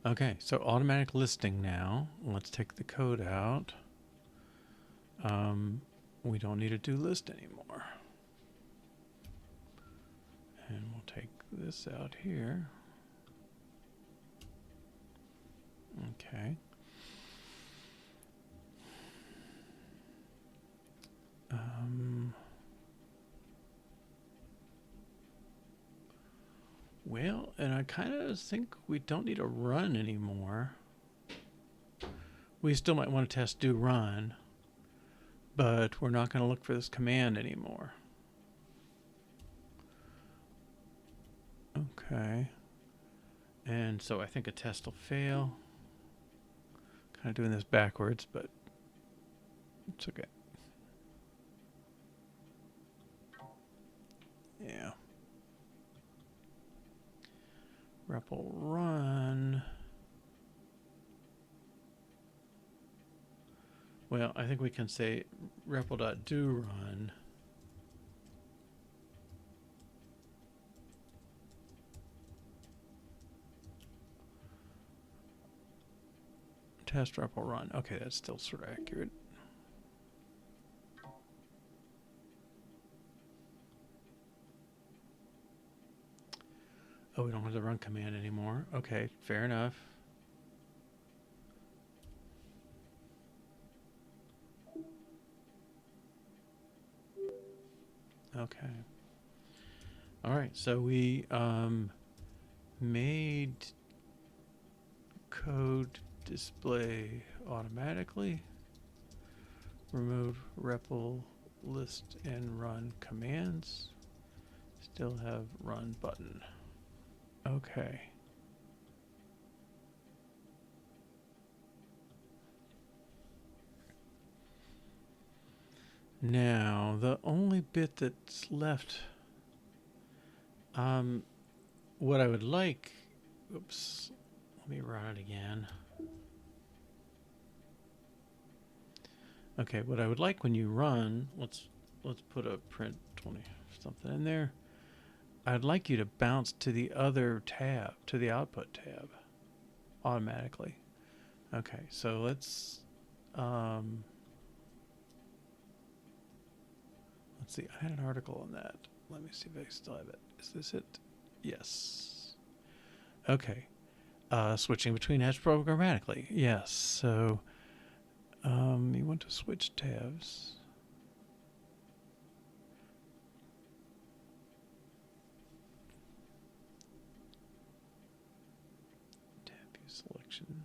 Okay, so automatic listing now. Let's take the code out. We don't need a do list anymore. And we'll take this out here. Okay. Well, and I kind of think we don't need a run anymore. We still might want to test do run, but we're not going to look for this command anymore. Okay. And so I think a test will fail. Kind of doing this backwards, but it's okay. Yeah. REPL run. Well, I think we can say REPL.do run. Test REPL run. Okay, that's still sort of accurate. Oh, we don't have the run command anymore. Okay, fair enough. Okay. All right, so we made code display automatically. Remove REPL list and run commands. Still have run button. Okay. Now, the only bit that's left, what I would like, oops, let me run it again. Okay, what I would like when you run, let's put a print 20 something in there. I'd like you to bounce to the other tab, to the output tab, automatically. Okay, so let's see. I had an article on that. Let me see if I still have it. Is this it? Yes. Okay. Switching between heads programmatically. Yes. So you want to switch tabs. Tab view selection.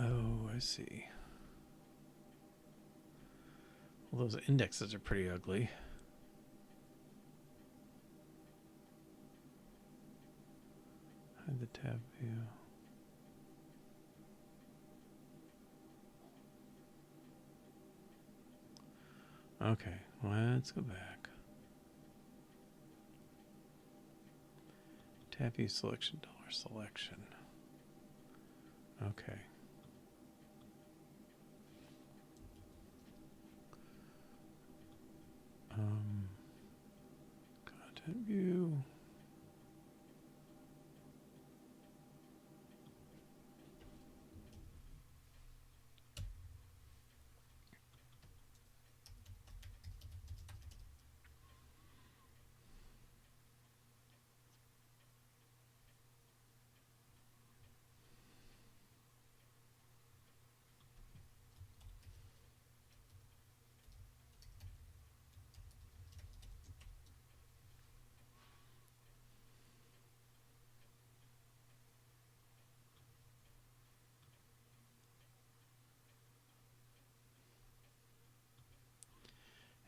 Oh, I see. Well, those indexes are pretty ugly. Hide the tab view. Okay, let's go back. Tab view selection, $selection. Okay. Content view.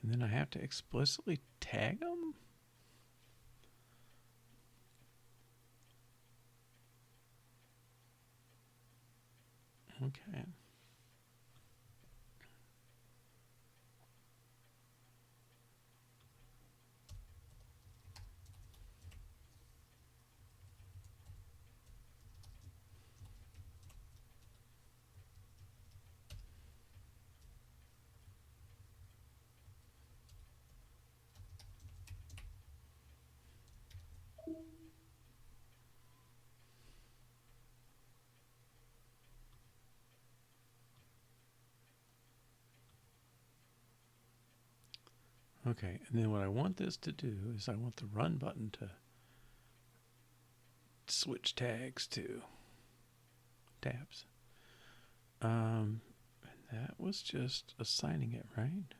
And then I have to explicitly tag them? Okay. Okay, and then what I want this to do is I want the run button to switch tags to tabs. And that was just assigning it, right?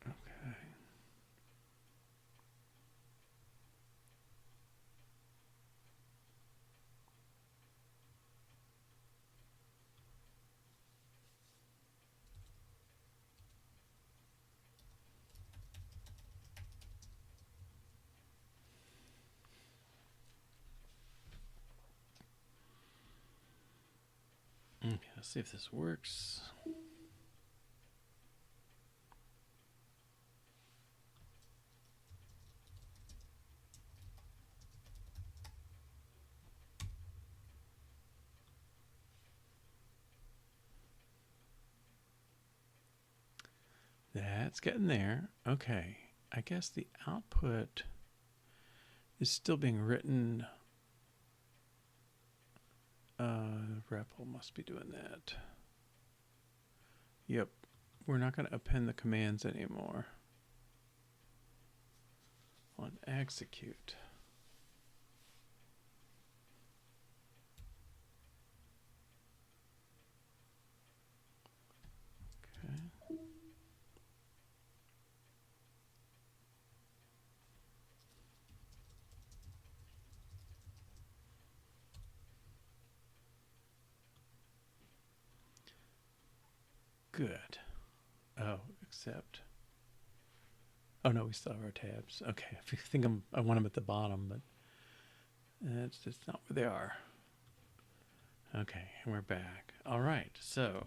Okay. Okay, let's see if this works. That's getting there. Okay, I guess the output is still being written. REPL must be doing that. Yep, we're not going to append the commands anymore on execute. Okay. Good. Oh, except. Oh no, we still have our tabs. Okay, I think I want them at the bottom, but that's just not where they are. Okay, and we're back. All right, so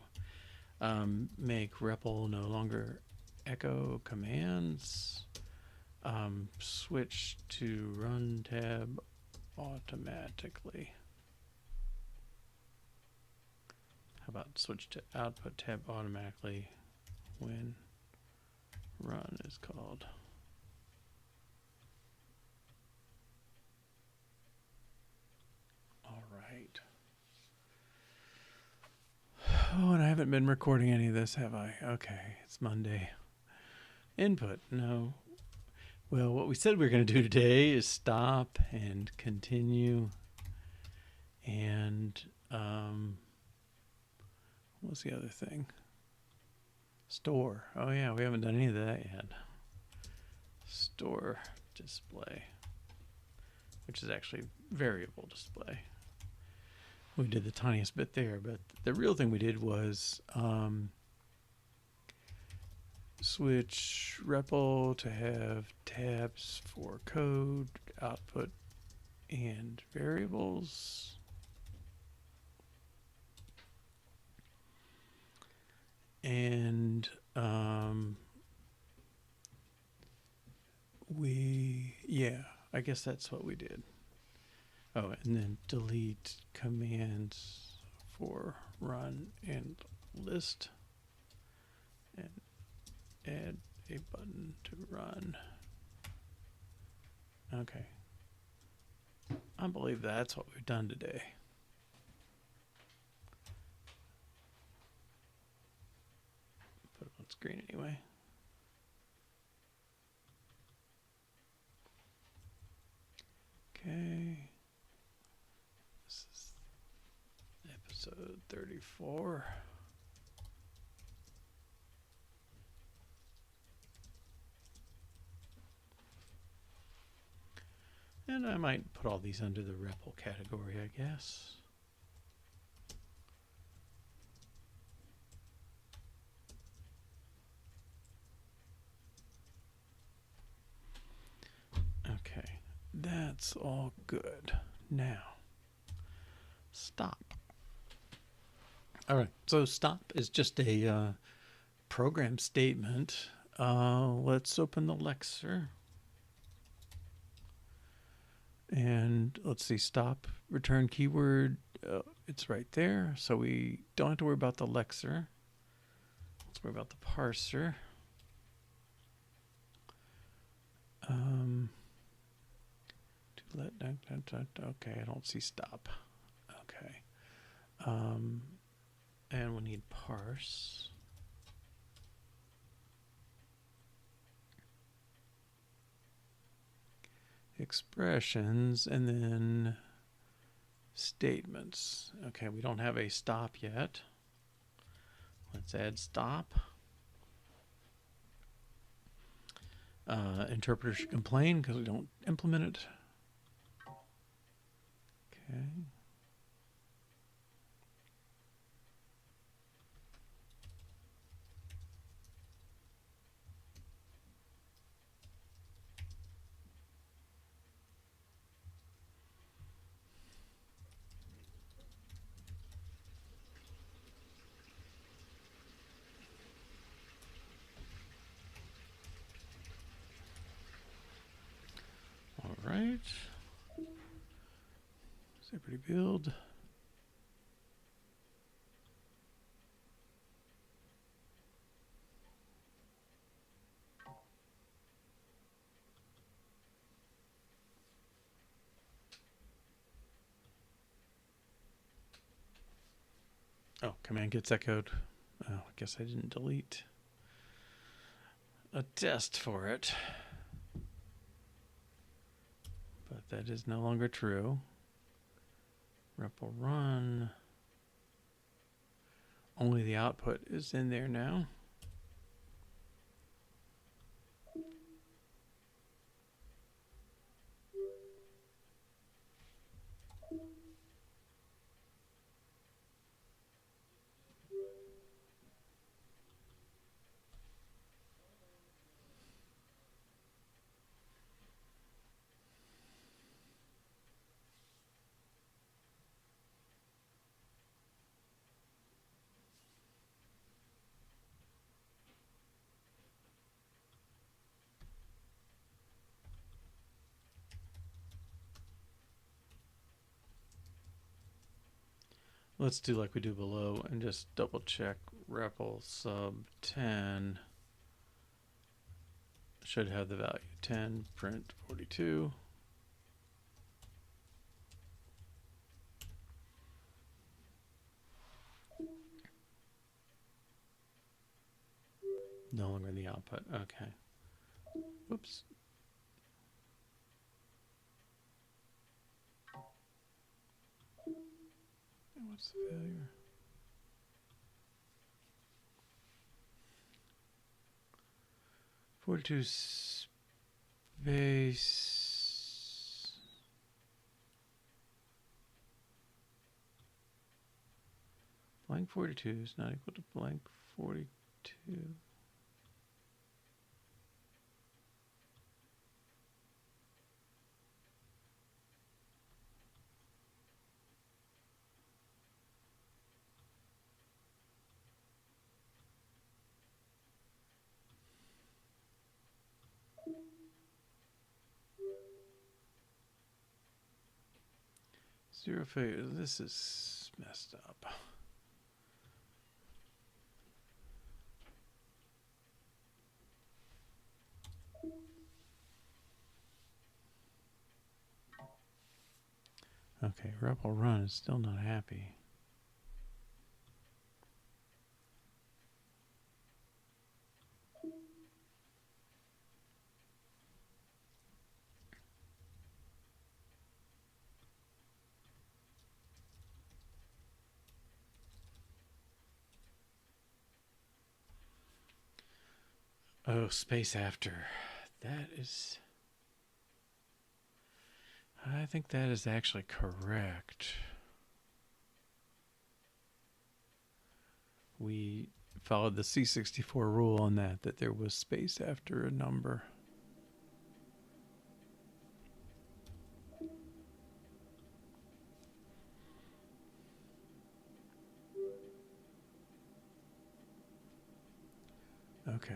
make REPL no longer echo commands. Switch to run tab automatically. How about switch to output tab automatically when run is called? All right. Oh, and I haven't been recording any of this, have I? Okay, it's Monday. Input, no. Well, what we said we were going to do today is stop and continue. And what's the other thing? Store. Oh yeah, we haven't done any of that yet. Store display, which is actually variable display. We did the tiniest bit there, but the real thing we did was switch REPL to have tabs for code, output, and variables. And I guess that's what we did. Oh, and then delete commands for run and list, and add a button to run. Okay. I believe that's what we've done today. Put it on screen anyway. Okay. This is episode 34. And I might put all these under the REPL category, I guess. Okay, that's all good. Now, stop. All right, so stop is just a program statement. Let's open the Lexer. And let's see, stop return keyword. It's right there. So we don't have to worry about the lexer. Let's worry about the parser. To let, okay, I don't see stop. Okay. And we need parse. Expressions, and then statements. Okay, we don't have a stop yet. Let's add stop. Interpreter should complain because we don't implement it. Okay. All right. Separate build. Oh, command gets echoed. Oh, I guess I didn't delete a test for it. But that is no longer true. REPL run. Only the output is in there now. Let's do like we do below and just double check REPL sub 10 should have the value 10, print 42. No longer in the output. Okay. Whoops. What's the failure? Forty-two space blank 42 is not equal to blank 42. Zero failure. This is messed up. Okay, REPL run is still not happy. Oh, space after. That is... I think that is actually correct. We followed the C64 rule on that there was space after a number. Okay.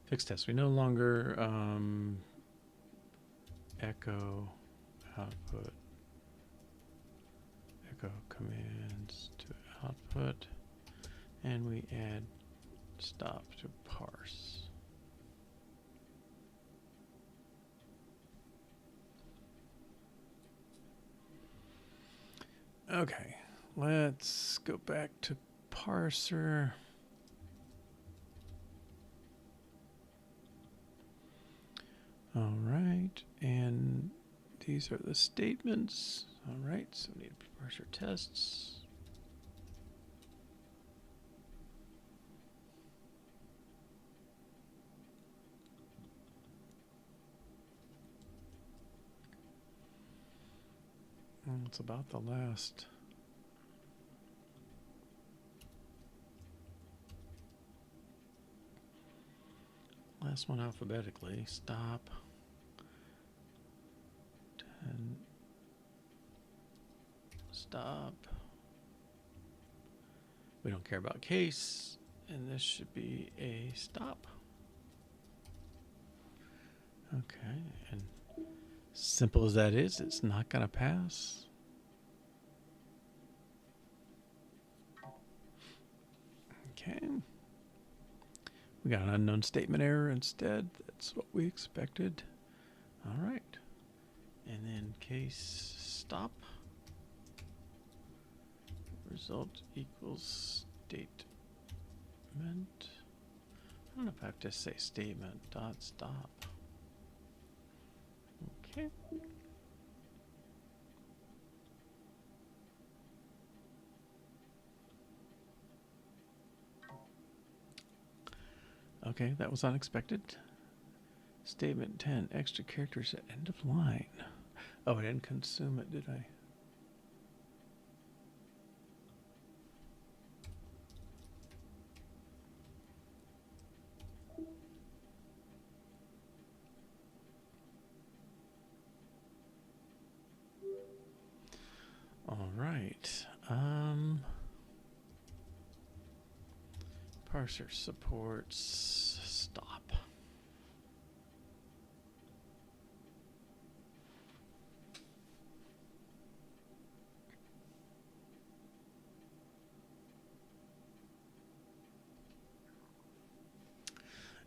Fixed test. We no longer echo output, echo commands to output, and we add stop to parse. Okay, let's go back to parser. All right, and these are the statements. All right, so we need parser tests. It's about the last. Last one alphabetically. Stop. 10. Stop. We don't care about case, and this should be a stop. Okay, and simple as that is, it's not going to pass. Okay. We got an unknown statement error instead. That's what we expected. All right. And then case stop. Result equals statement. I don't know if I have to say statement dot stop. Okay. Okay, that was unexpected. Statement 10, extra characters at end of line. Oh, I didn't consume it, did I? All right. Parser supports stop.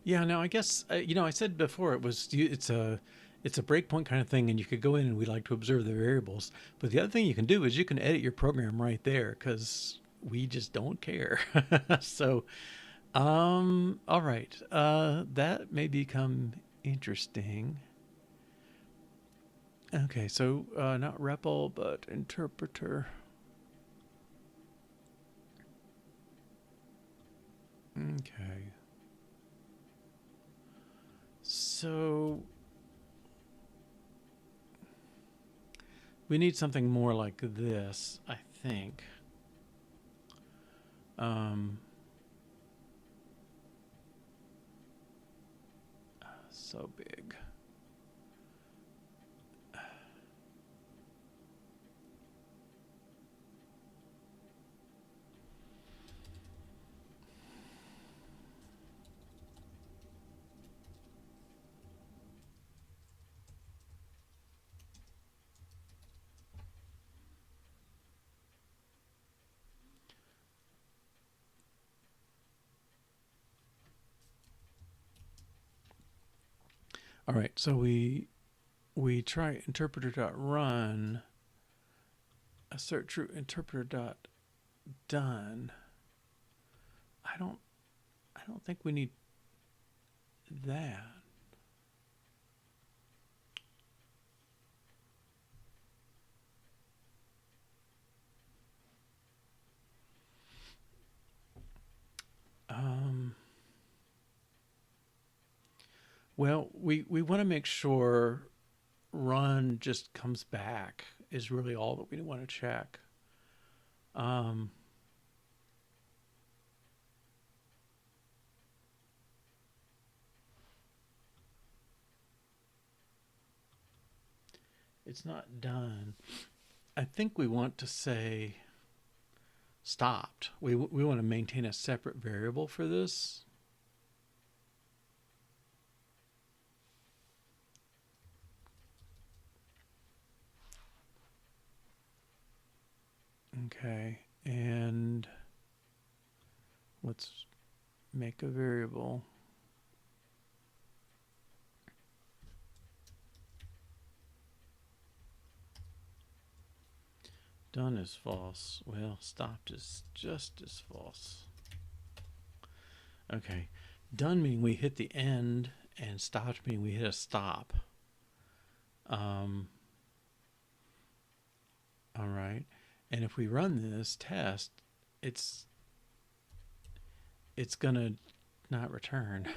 Yeah, now I guess I said before it's a breakpoint kind of thing, and you could go in and we like to observe the variables. But the other thing you can do is you can edit your program right there because we just don't care. So, all right, that may become interesting. Okay, so not REPL but interpreter. Okay. So we need something more like this, I think. So big. All right, so we try interpreter.run, assert true interpreter.done. I don't think we need that. Well, we want to make sure run just comes back is really all that we want to check. It's not done. I think we want to say stopped. We want to maintain a separate variable for this. Okay, and let's make a variable. Done is false. Well, stopped is just as false. Okay, done meaning we hit the end, and stopped meaning we hit a stop. All right, and if we run this test, it's gonna not return.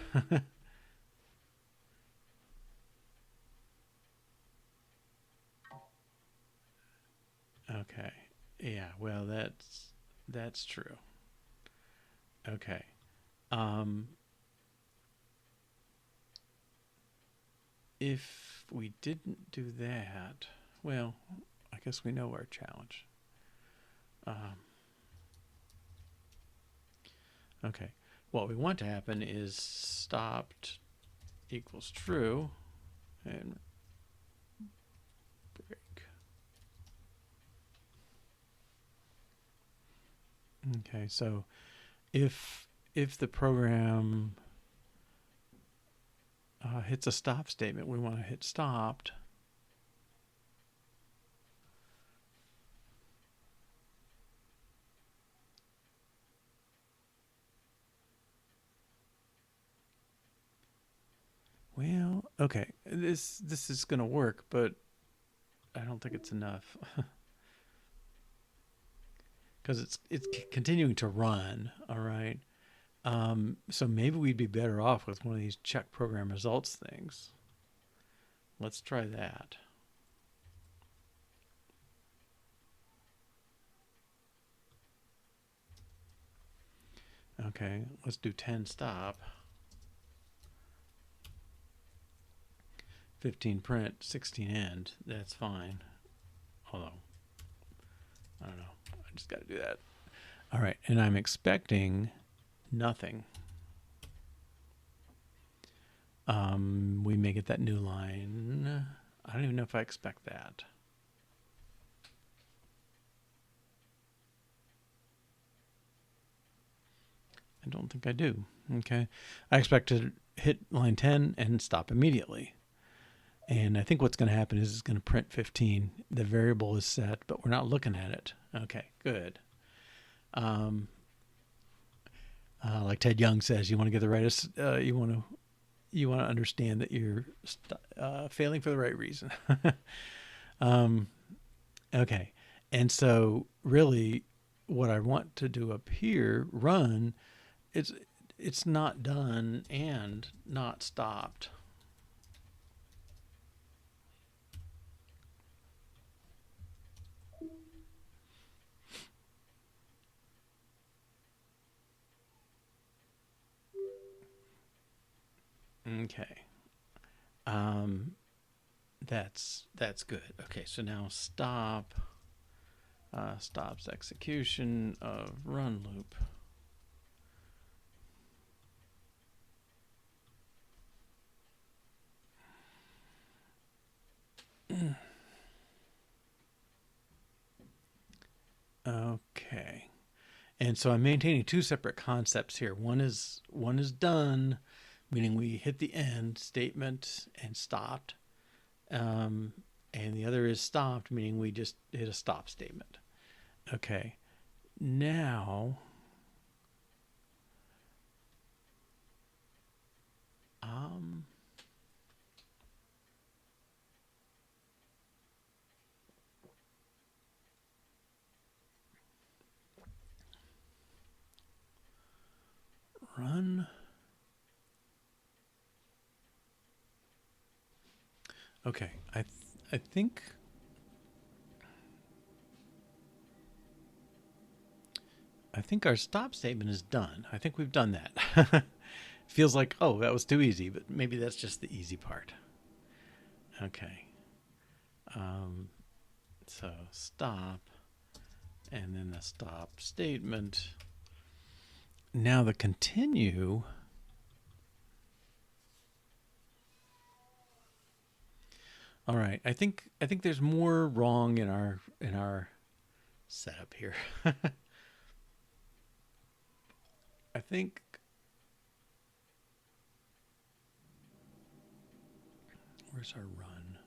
Okay, yeah, well that's true. Okay, if we didn't do that, well, I guess we know our challenge. Okay, what we want to happen is stopped equals true and break. Okay, so if the program hits a stop statement, we want to hit stopped. Well, okay, this is going to work, but I don't think it's enough because it's continuing to run. All right, so maybe we'd be better off with one of these check program results things. Let's try that. Okay, let's do 10 stop. 15 print, 16 end. That's fine. Although, I don't know. I just got to do that. All right, and I'm expecting nothing. We may get that new line. I don't even know if I expect that. I don't think I do. Okay. I expect to hit line 10 and stop immediately. And I think what's going to happen is it's going to print 15. The variable is set, but we're not looking at it. Okay, good. Like Ted Young says, you want to get the right. You want to understand that you're failing for the right reason. Okay, and so really, what I want to do up here, run, it's not done and not stopped. Okay. That's good. Okay, so now stop stops execution of run loop. Okay. And so I'm maintaining two separate concepts here. One is done, meaning we hit the end statement and stopped. And the other is stopped, meaning we just hit a stop statement. Okay. Now, run. Okay, I think our stop statement is done. I think we've done that. Feels like, oh, that was too easy, but maybe that's just the easy part. Okay. So stop, and then the stop statement. Now the continue. All right. I think there's more wrong in our setup here. I think where's our run?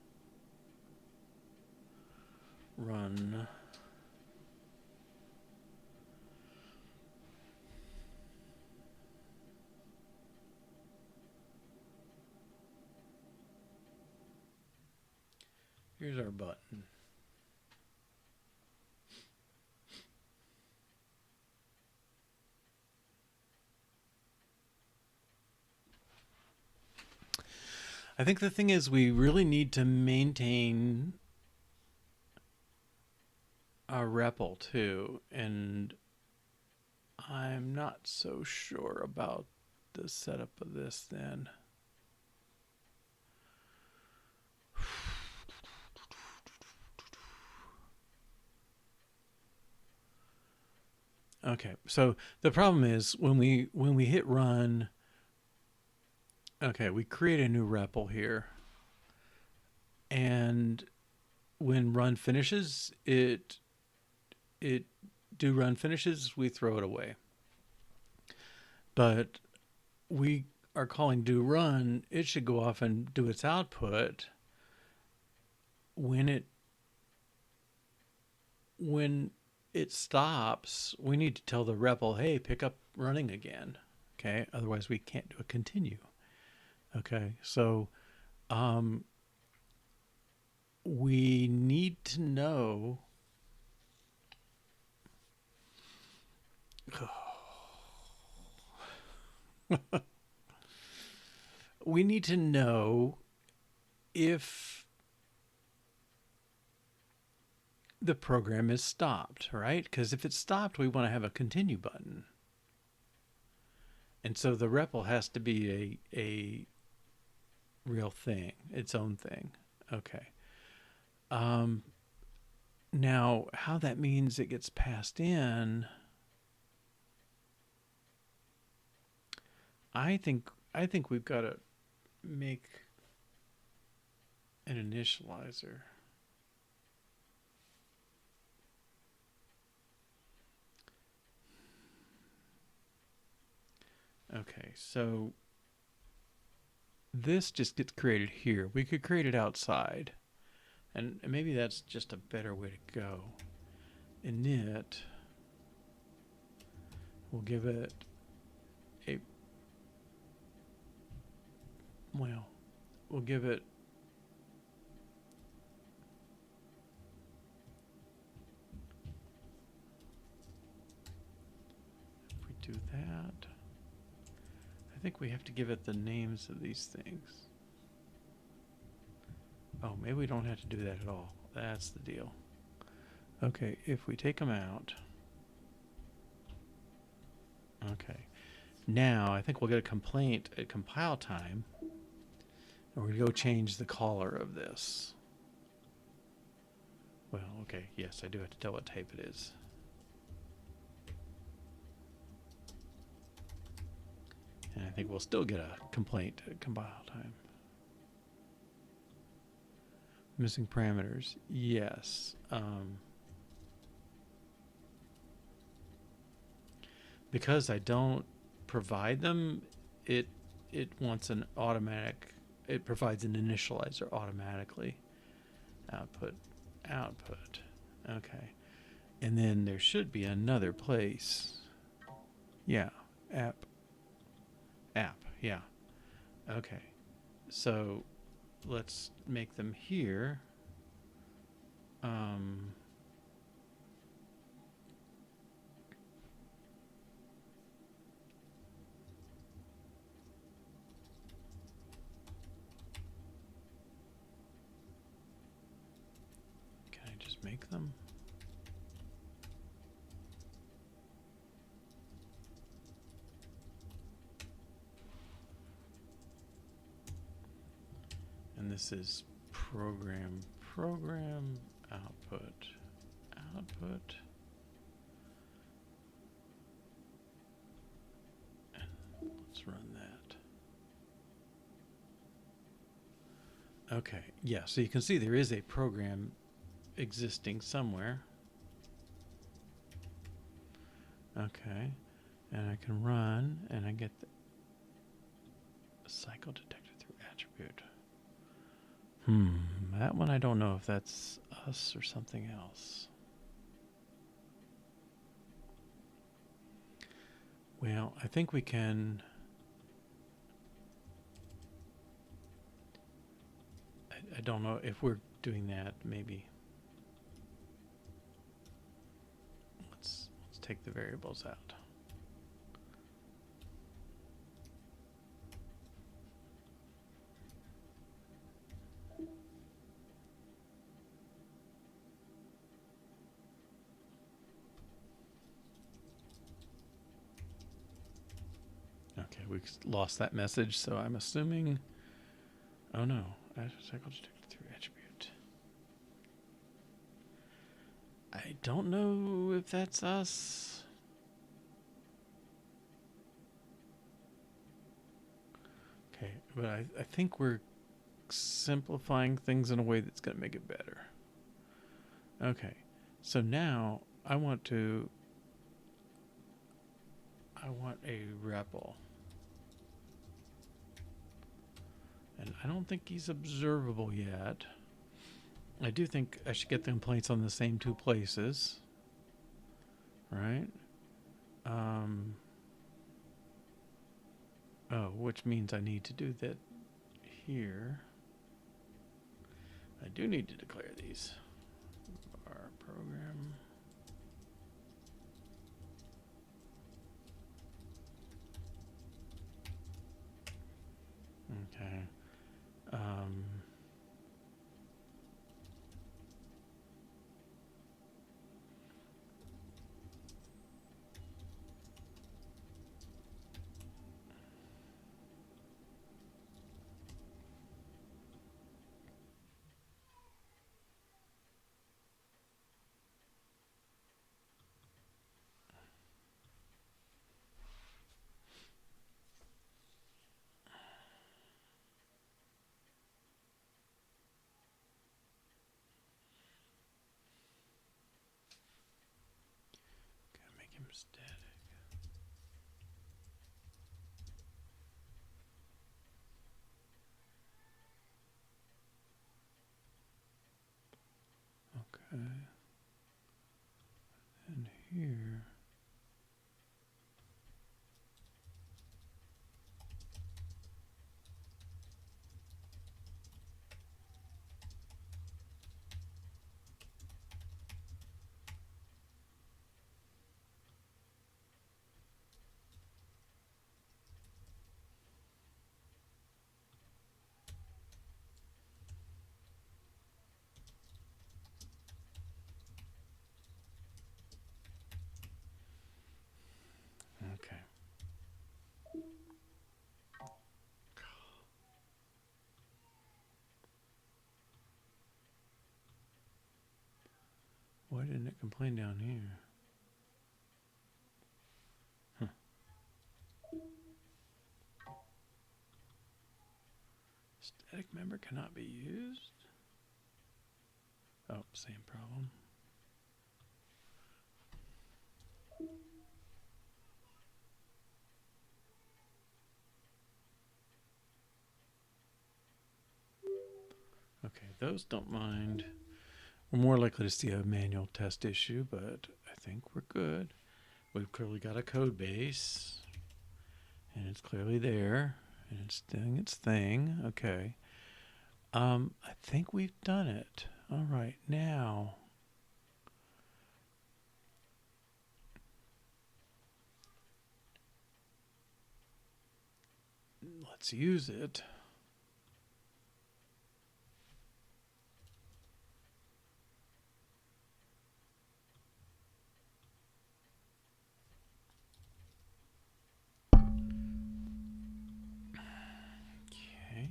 Run. Here's our button. I think the thing is we really need to maintain a REPL too, and I'm not so sure about the setup of this then. Okay, so the problem is when we hit run, okay, we create a new REPL here, and when run finishes, do run finishes, we throw it away. But we are calling do run, it should go off and do its output when it stops. We need to tell the REPL, hey, pick up running again. Okay, otherwise we can't do a continue. Okay, so we need to know we need to know if the program is stopped, right? Because if it's stopped, we want to have a continue button. And so the REPL has to be a real thing, its own thing. Okay. Now, how that means it gets passed in, I think we've got to make an initializer. Okay, so this just gets created here. We could create it outside, and maybe that's just a better way to go. Init, we'll give it a, well, we'll give it if we do that, I think we have to give it the names of these things. Oh, maybe we don't have to do that at all. That's the deal. Okay, if we take them out. Okay. Now, I think we'll get a complaint at compile time. And we're going to go change the color of this. Well, okay, yes, I do have to tell what type it is. And I think we'll still get a complaint at compile time. Missing parameters, yes. Because I don't provide them, it wants an automatic, it provides an initializer automatically. Output. Okay. And then there should be another place. Yeah, app, yeah. Okay. So let's make them here. Can I just make them? And this is program, output. And let's run that. Okay, yeah, so you can see there is a program existing somewhere. Okay. And I can run, and I get the cycle detected through attribute. That one I don't know if that's us or something else. Well, I think we can... I don't know if we're doing that, maybe. Let's take the variables out. Okay, we lost that message, so I'm assuming... Oh no, cycle detected through attribute. I don't know if that's us. Okay, but I think we're simplifying things in a way that's going to make it better. Okay, so now I want a REPL. And I don't think he's observable yet. I do think I should get the complaints on the same two places. Right? Oh, which means I need to do that here. I do need to declare these. Our program. Okay. Gotta make him static. Okay. And here. Okay. Why didn't it complain down here? Static member cannot be used? Oh, same problem. Okay, those don't mind. We're more likely to see a manual test issue, but I think we're good. We've clearly got a code base, and it's clearly there, and it's doing its thing. Okay. I think we've done it. All right, now. Let's use it. Okay.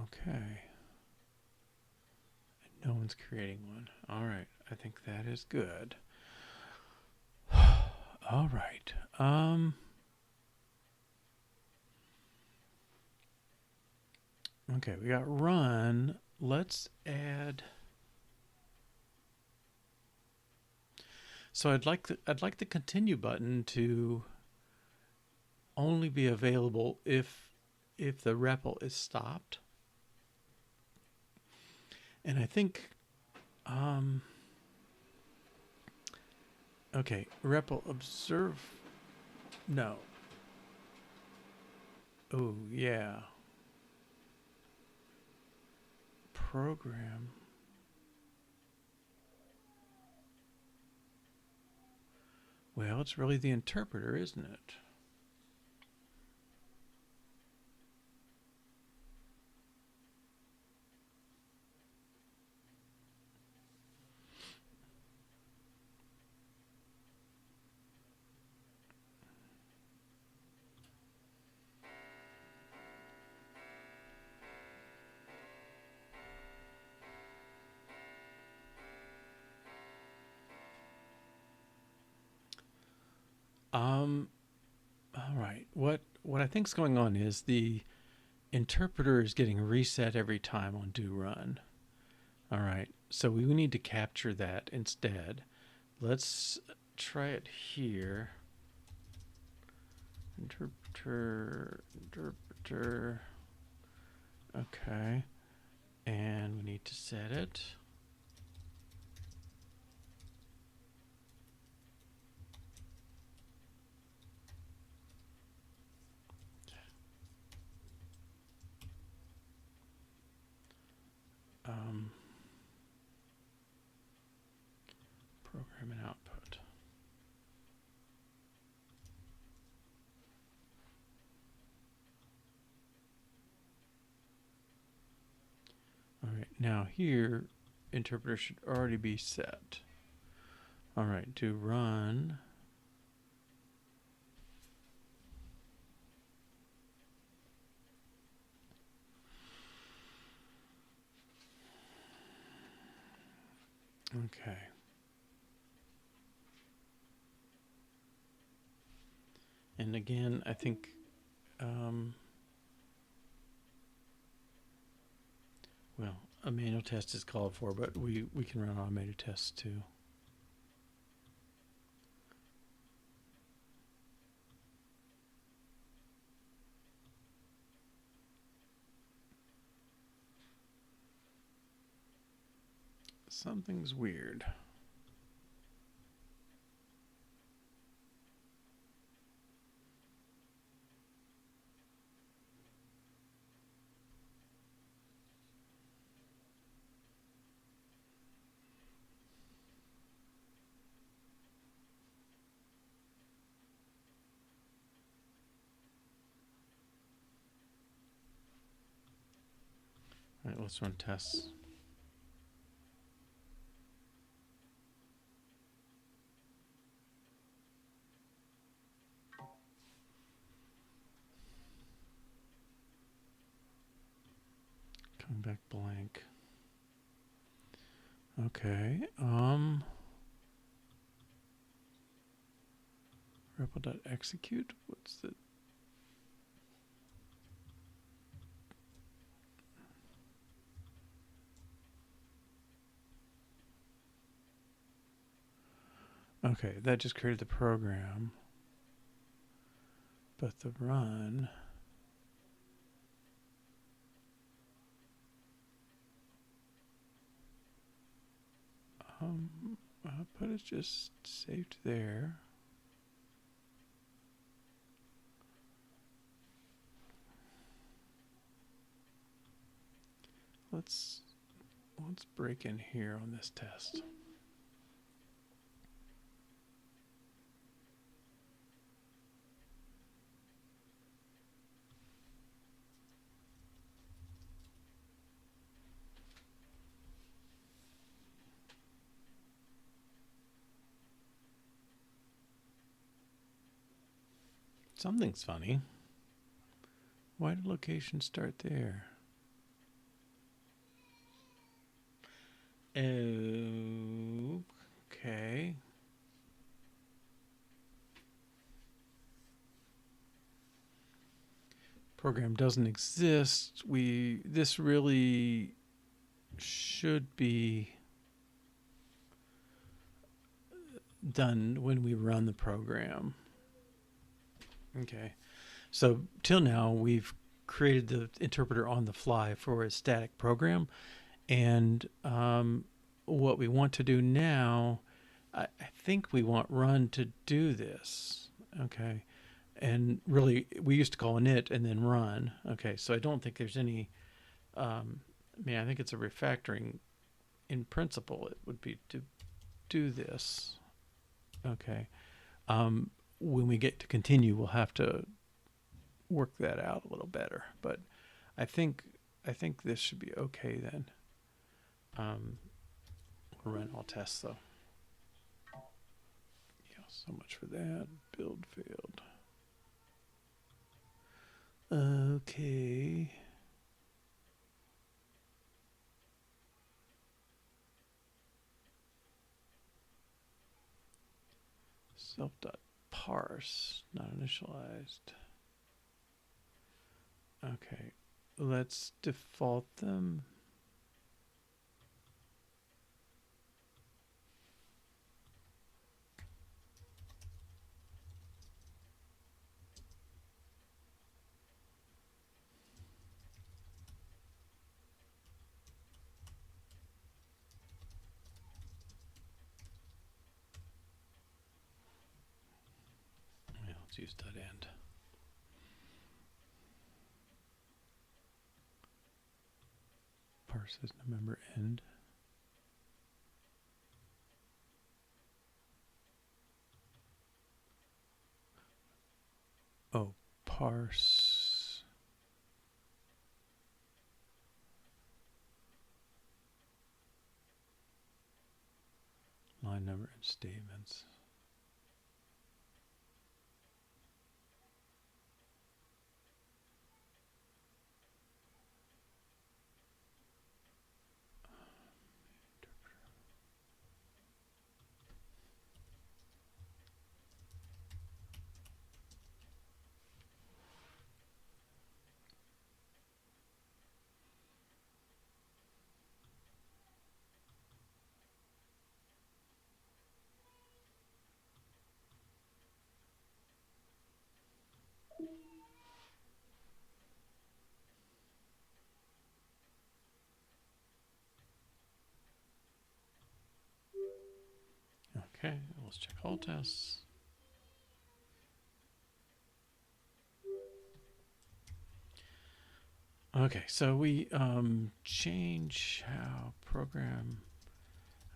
Okay. No one's creating one. All right, I think that is good. All right. Okay, we got run. Let's add. So I'd like the continue button to only be available if the REPL is stopped. And I think okay, REPL observe. No. Oh, yeah. Program. Well, it's really the interpreter, isn't it? All right. What I think's going on is the interpreter is getting reset every time on do run. All right. So we need to capture that instead. Let's try it here. Interpreter. Okay. And we need to set it. Program and output. All right, now here, interpreter should already be set. All right, do run. Okay. And again, I think well, a manual test is called for, but we can run automated tests too. Something's weird. All right, let's run tests. Coming back blank. Okay. REPL.execute. What's the Okay, that just created the program. But the run output is just saved there. Let's break in here on this test. Something's funny. Why did location start there? Okay. program doesn't exist, this really should be done when we run the program. Okay, so till now we've created the interpreter on the fly for a static program, and what we want to do now, I think we want run to do this. Okay, and really we used to call init and then run. Okay, so I don't think there's any I think it's a refactoring. In principle, it would be to do this. Okay. When we get to continue, we'll have to work that out a little better. But I think this should be okay then. We'll run all tests though. Yeah, so much for that. Build failed. Okay. Self.parse, not initialized. Okay, let's default them. Yeah, let's use .end. Parse as member end. Oh, parse. Line number and statements. Okay, let's check all tests. Okay, so we change how program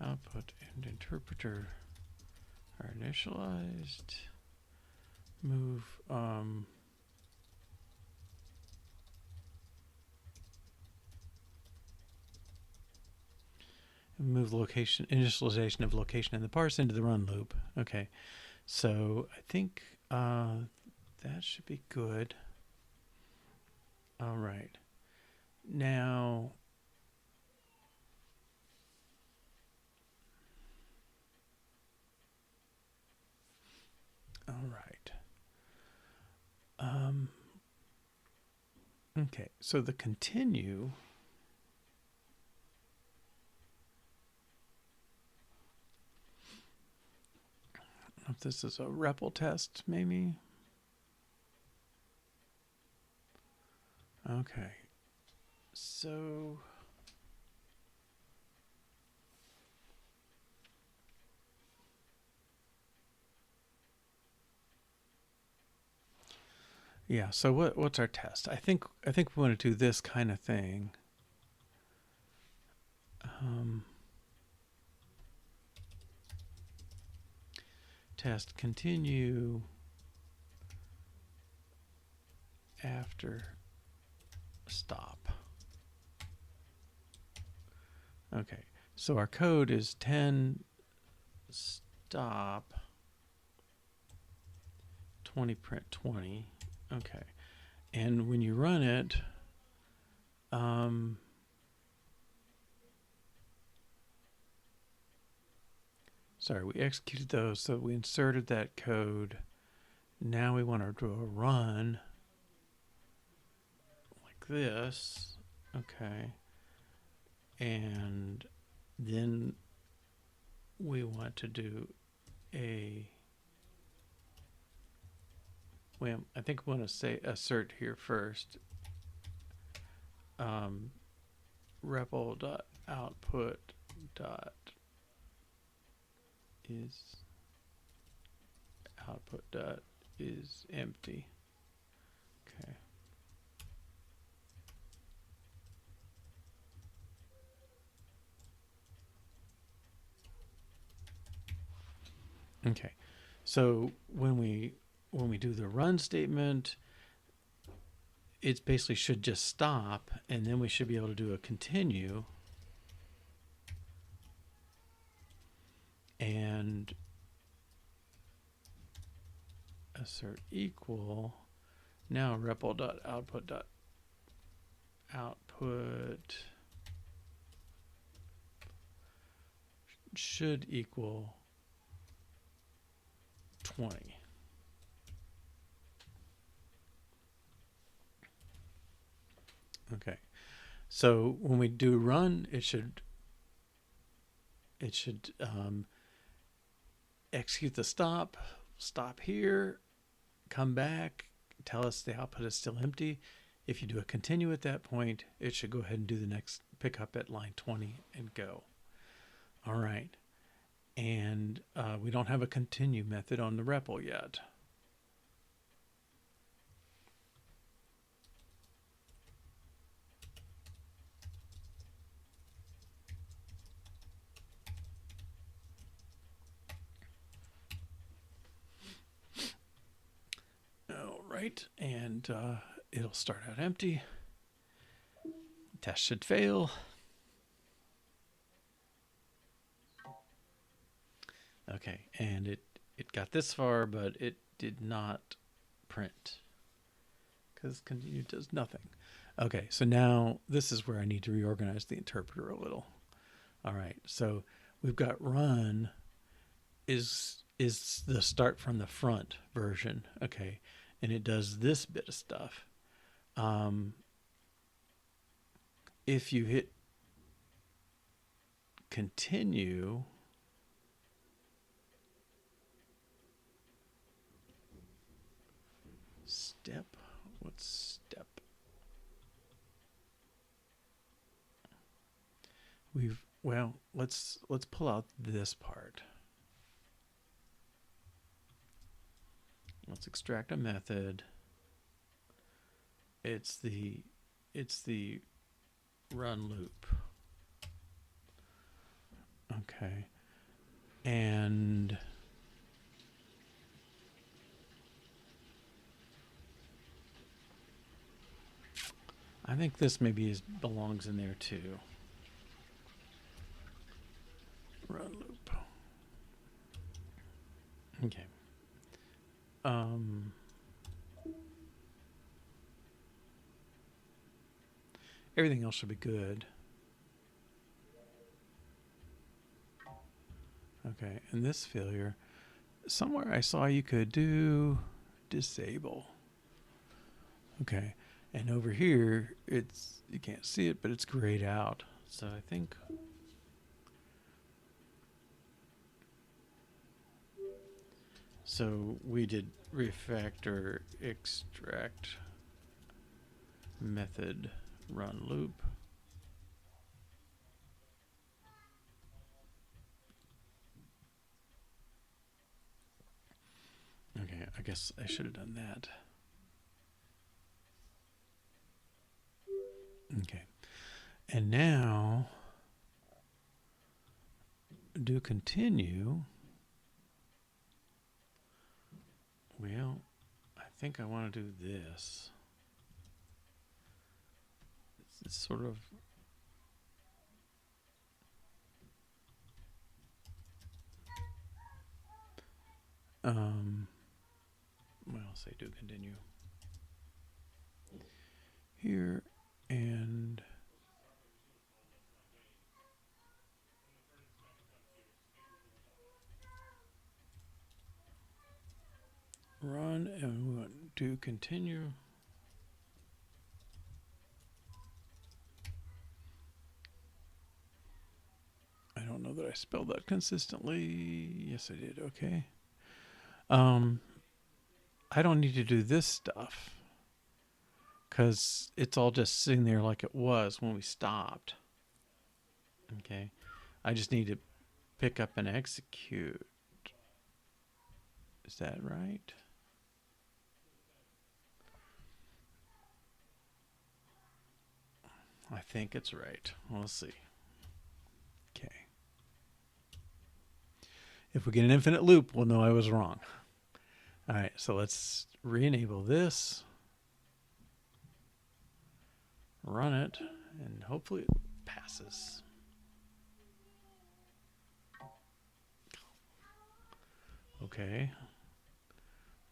output and interpreter are initialized. Move move location, initialization of location in the parse into the run loop. Okay, so I think that should be good. All right, now all right. Okay, so the continue. If this is a REPL test, maybe. Okay, so yeah. So what's our test? I think we want to do this kind of thing. Test continue after stop. Okay, so our code is 10 stop 20 print 20. Okay, and when you run it, sorry, we executed those, so we inserted that code. Now we want to do a run. this. Okay. And then we want to do a, well, I think we want to say assert here first. REPL dot output dot is output dot is empty. Okay. Okay. So when we do the run statement, it basically should just stop, and then we should be able to do a continue. And assert equal. Now REPL dot output should equal 20. Okay. So when we do run, it should execute the stop here, come back, tell us the output is still empty. If you do a continue at that point, it should go ahead and do the next pickup at line 20 and go. All right. And we don't have a continue method on the REPL yet. All right, and it'll start out empty. Test should fail. Okay, and it got this far, but it did not print because continue does nothing. Okay, so now this is where I need to reorganize the interpreter a little. All right, so we've got run is the start from the front version. Okay, and it does this bit of stuff. If you hit continue, step, what's step? Well, let's pull out this part. Let's extract a method. It's the run loop. Okay. And I think this maybe belongs in there too. Run loop. Okay. Everything else should be good. Okay, and this failure, somewhere I saw you could do disable. Okay, and over here, you can't see it, but it's grayed out. So I think so we did refactor extract method run loop. Okay, I guess I should have done that. Okay, and now do continue. Well, I think I want to do this. It's sort of well, I'll say do continue here and run, and we want to continue. that I spelled that consistently. Yes, I did. Okay. I don't need to do this stuff because it's all just sitting there like it was when we stopped. Okay. I just need to pick up and execute. Is that right? I think it's right. We'll see. Okay. If we get an infinite loop, we'll know I was wrong. All right, so let's re-enable this, run it, and hopefully it passes. Okay.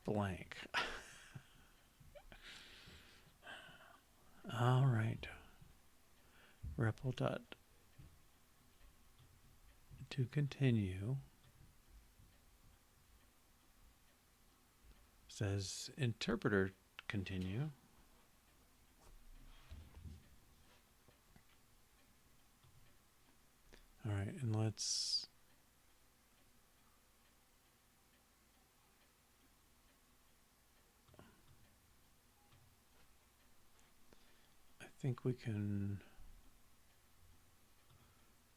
Blank. All right. REPL dot to continue says interpreter continue. All right, and let's I think we can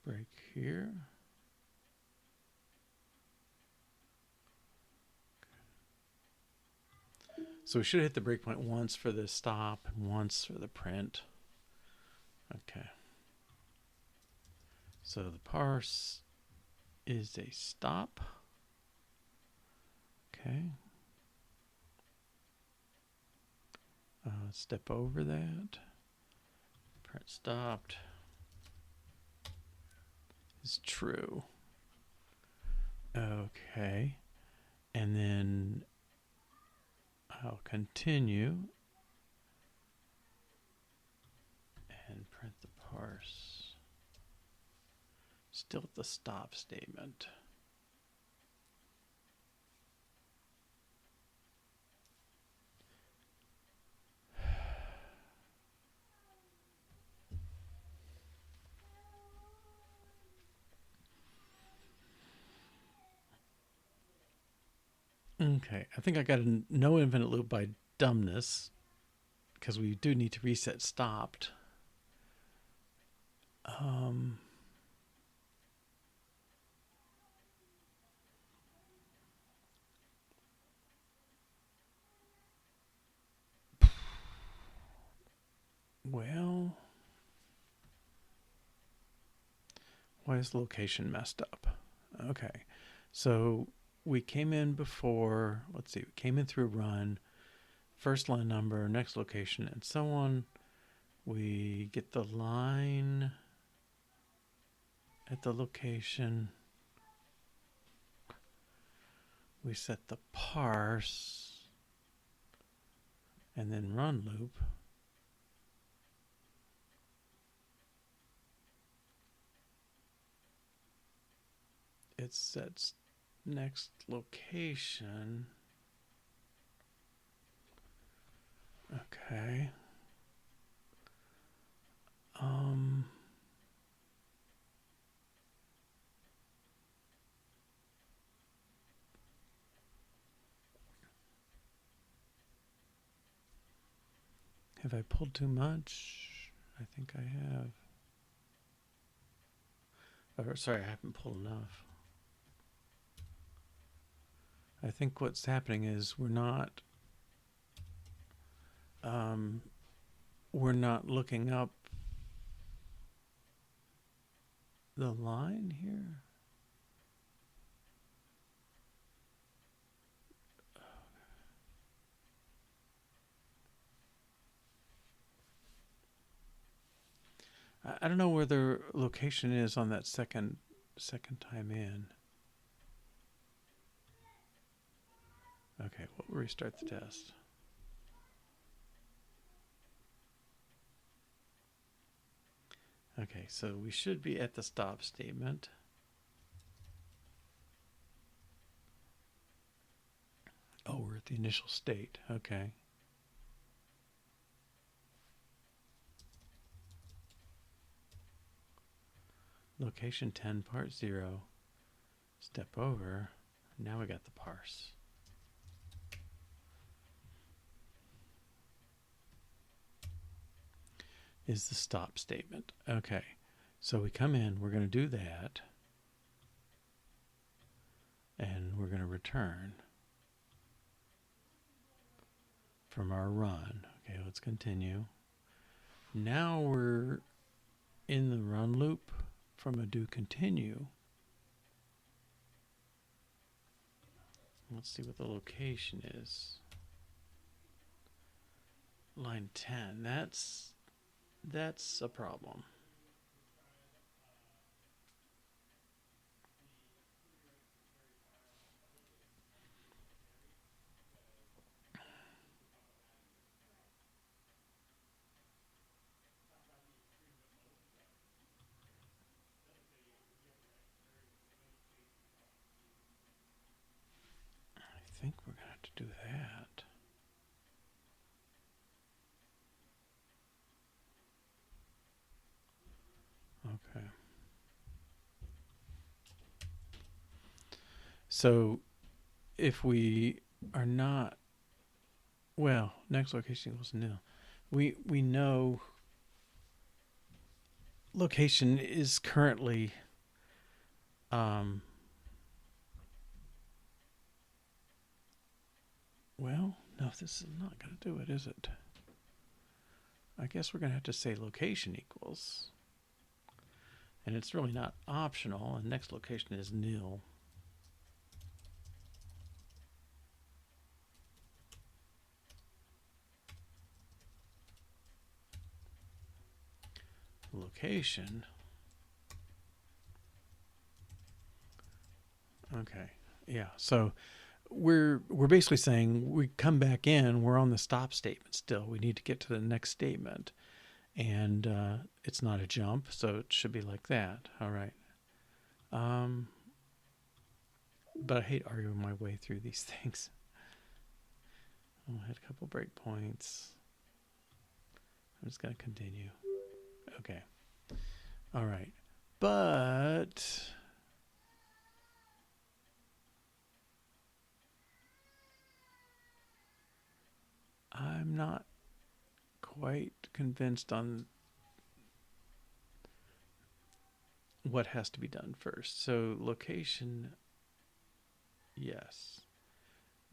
break here. So we should hit the breakpoint once for the stop and once for the print. Okay. So the parse is a stop. Okay. Step over that. Print stopped is true. Okay. And then I'll continue and print the parse. Still at the stop statement. Okay, I think I got a no infinite loop by dumbness because we do need to reset stopped. Well, why is location messed up? Okay, so we came in before, let's see, we came in through run, first line number, next location, and so on. We get the line at the location. We set the parse and then run loop. It sets next location. Okay. Have I pulled too much? I think I have. Or, sorry, I haven't pulled enough. I think what's happening is we're not looking up the line here. I don't know where the location is on that second time in. Okay, we'll restart the test. Okay, so we should be at the stop statement. Oh, we're at the initial state. Okay. location 10 part 0, step over. Now we got the parse. Is the stop statement. Okay, so we come in, we're going to do that, and we're going to return from our run. Okay, let's continue. Now we're in the run loop from a do continue. Let's see what the location is. Line 10. That's a problem. I think we're going to have to do that. Okay. So if we are not, well, next location equals nil. We know location is currently well, no, this is not going to do it, is it? I guess we're going to have to say location equals. And it's really not optional, and next location is nil. Location. Okay, yeah, so we're basically saying we come back in, we're on the stop statement still. We need to get to the next statement, and it's not a jump, so it should be like that. All right. But I hate arguing my way through these things. I'll hit a couple breakpoints. I'm just going to continue. Okay. All right. But I'm not quite convinced on what has to be done first. So location, yes.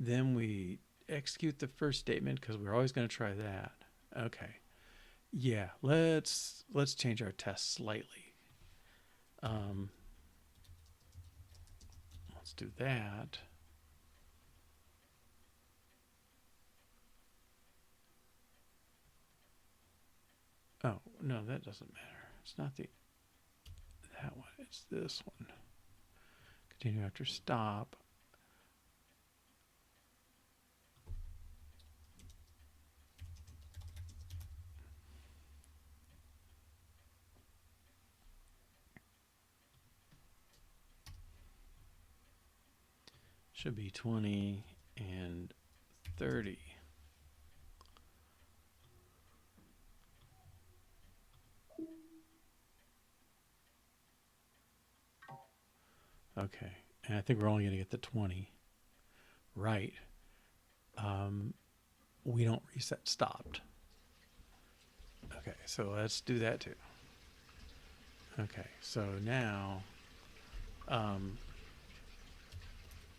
Then we execute the first statement because we're always going to try that. Okay. Yeah, let's change our test slightly. Let's do that. Oh, no, that doesn't matter. It's not that one. It's this one. Continue after stop. Should be 20 and 30. Okay, and I think we're only going to get the 20 right. We don't reset stopped. Okay, so let's do that too. Okay, so now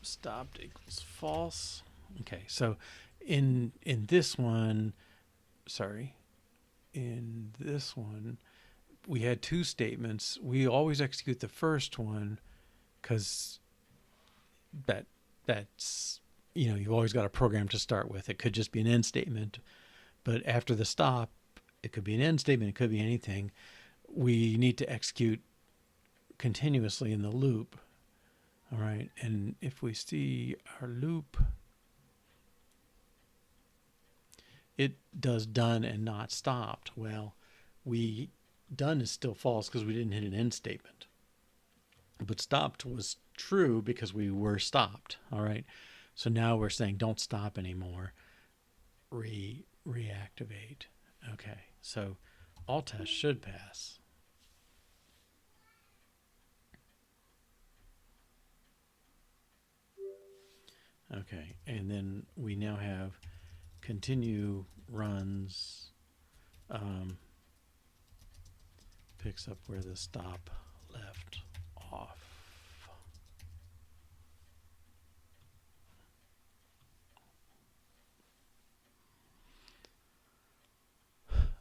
stopped equals false. Okay, so in this one, in this one, we had two statements. We always execute the first one because that's, you know, you've always got a program to start with. It could just be an end statement, but after the stop, it could be an end statement. It could be anything. We need to execute continuously in the loop. All right, and if we see our loop, it does done and not stopped. Well, done is still false because we didn't hit an end statement, but stopped was true because we were stopped. All right, so now we're saying don't stop anymore. Reactivate. Okay, so all tests should pass. Okay, and then we now have continue runs, picks up where the stop left off.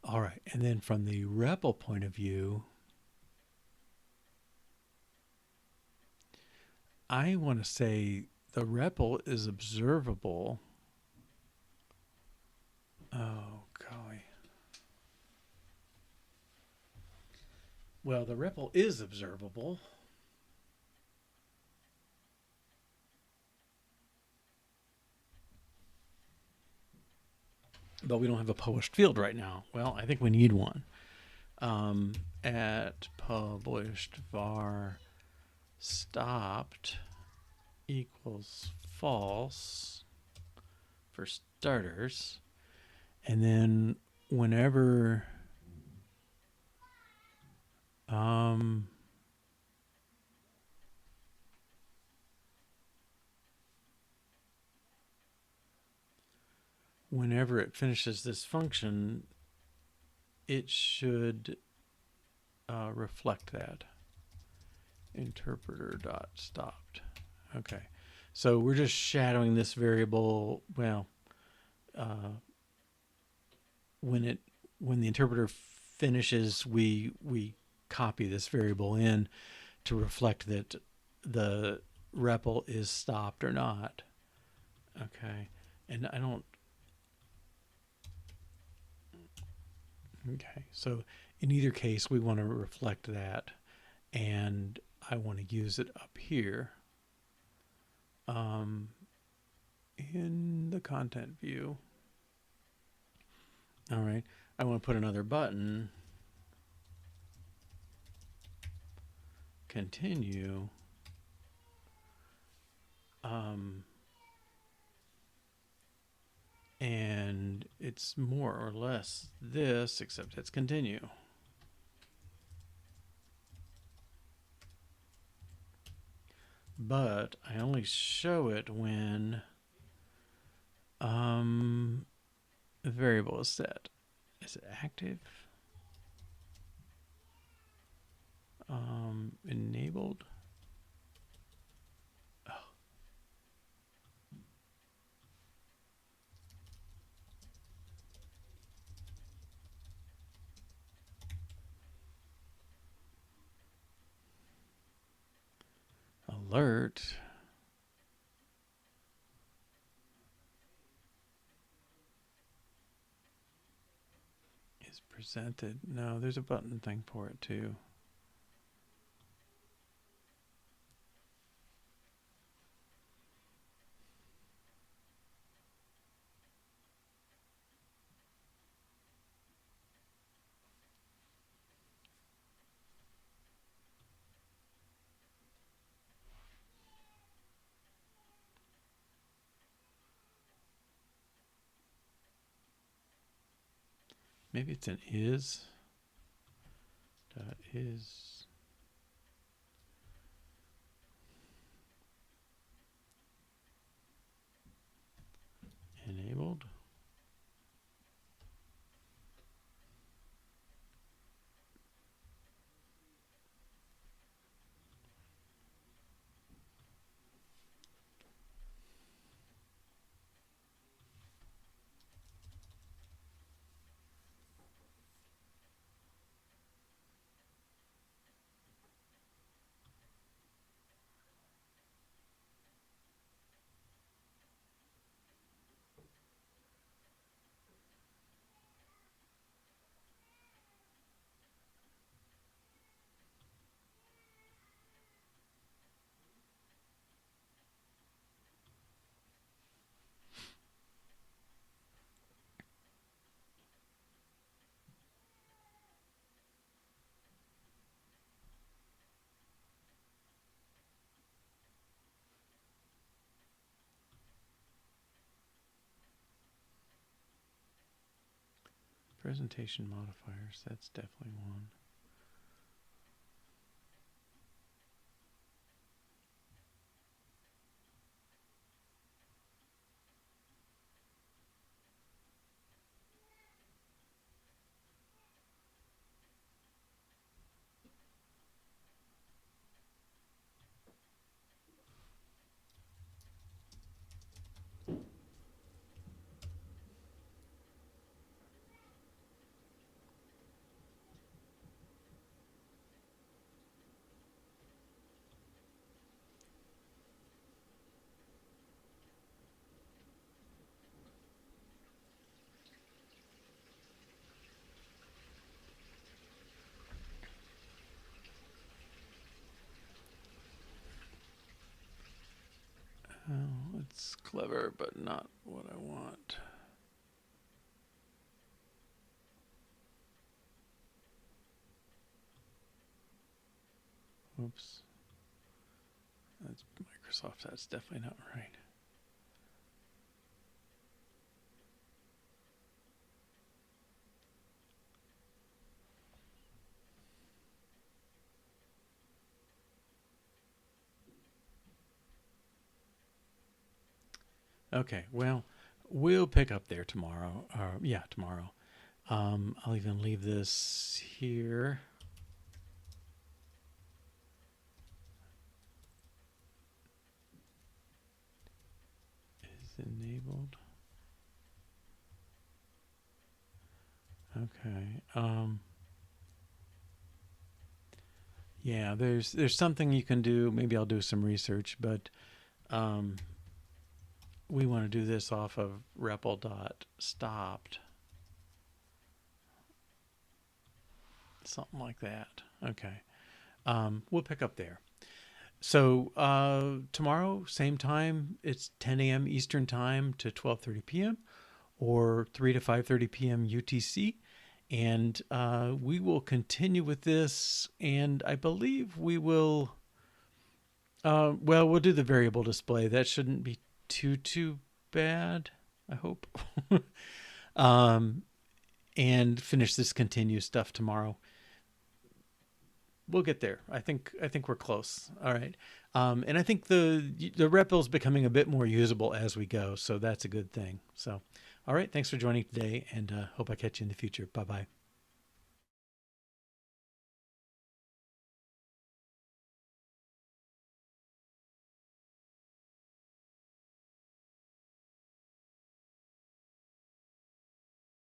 All right, and then from the REPL point of view, I want to say the REPL is observable. Oh, golly. Well, the REPL is observable. But we don't have a published field right now. Well, I think we need one. At published var stopped equals false for starters. And then whenever whenever it finishes this function, it should reflect that. Interpreter.stopped. Okay. So we're just shadowing this variable. Well, when the interpreter finishes, we copy this variable in to reflect that the REPL is stopped or not. Okay. And I don't. Okay. So in either case, we want to reflect that, and I want to use it up here in the content view. All right. I want to put another button. Continue. And it's more or less this, except it's continue. But I only show it when the variable is set. Is it active? Enabled? Oh. Alert. Is presented. No, there's a button thing for it too. Maybe it's an is. Is enabled. Presentation modifiers, that's definitely one. It's clever, but not what I want. Oops. That's Microsoft. That's definitely not right. Okay, well, we'll pick up there tomorrow. Yeah, tomorrow. I'll even leave this here. Is enabled. Okay. Yeah, there's something you can do. Maybe I'll do some research, but we want to do this off of REPL.stopped. Something like that. Okay. We'll pick up there. So tomorrow, same time, it's 10 a.m. Eastern Time to 12:30 p.m. or 3 to 5:30 p.m. UTC. And we will continue with this. And I believe we will, well, we'll do the variable display. That shouldn't be too bad, I hope. And finish this continue stuff tomorrow. We'll get there. I think we're close. All right. And I think the REPL is becoming a bit more usable as we go. So that's a good thing. So, all right. Thanks for joining today, and hope I catch you in the future. Bye-bye.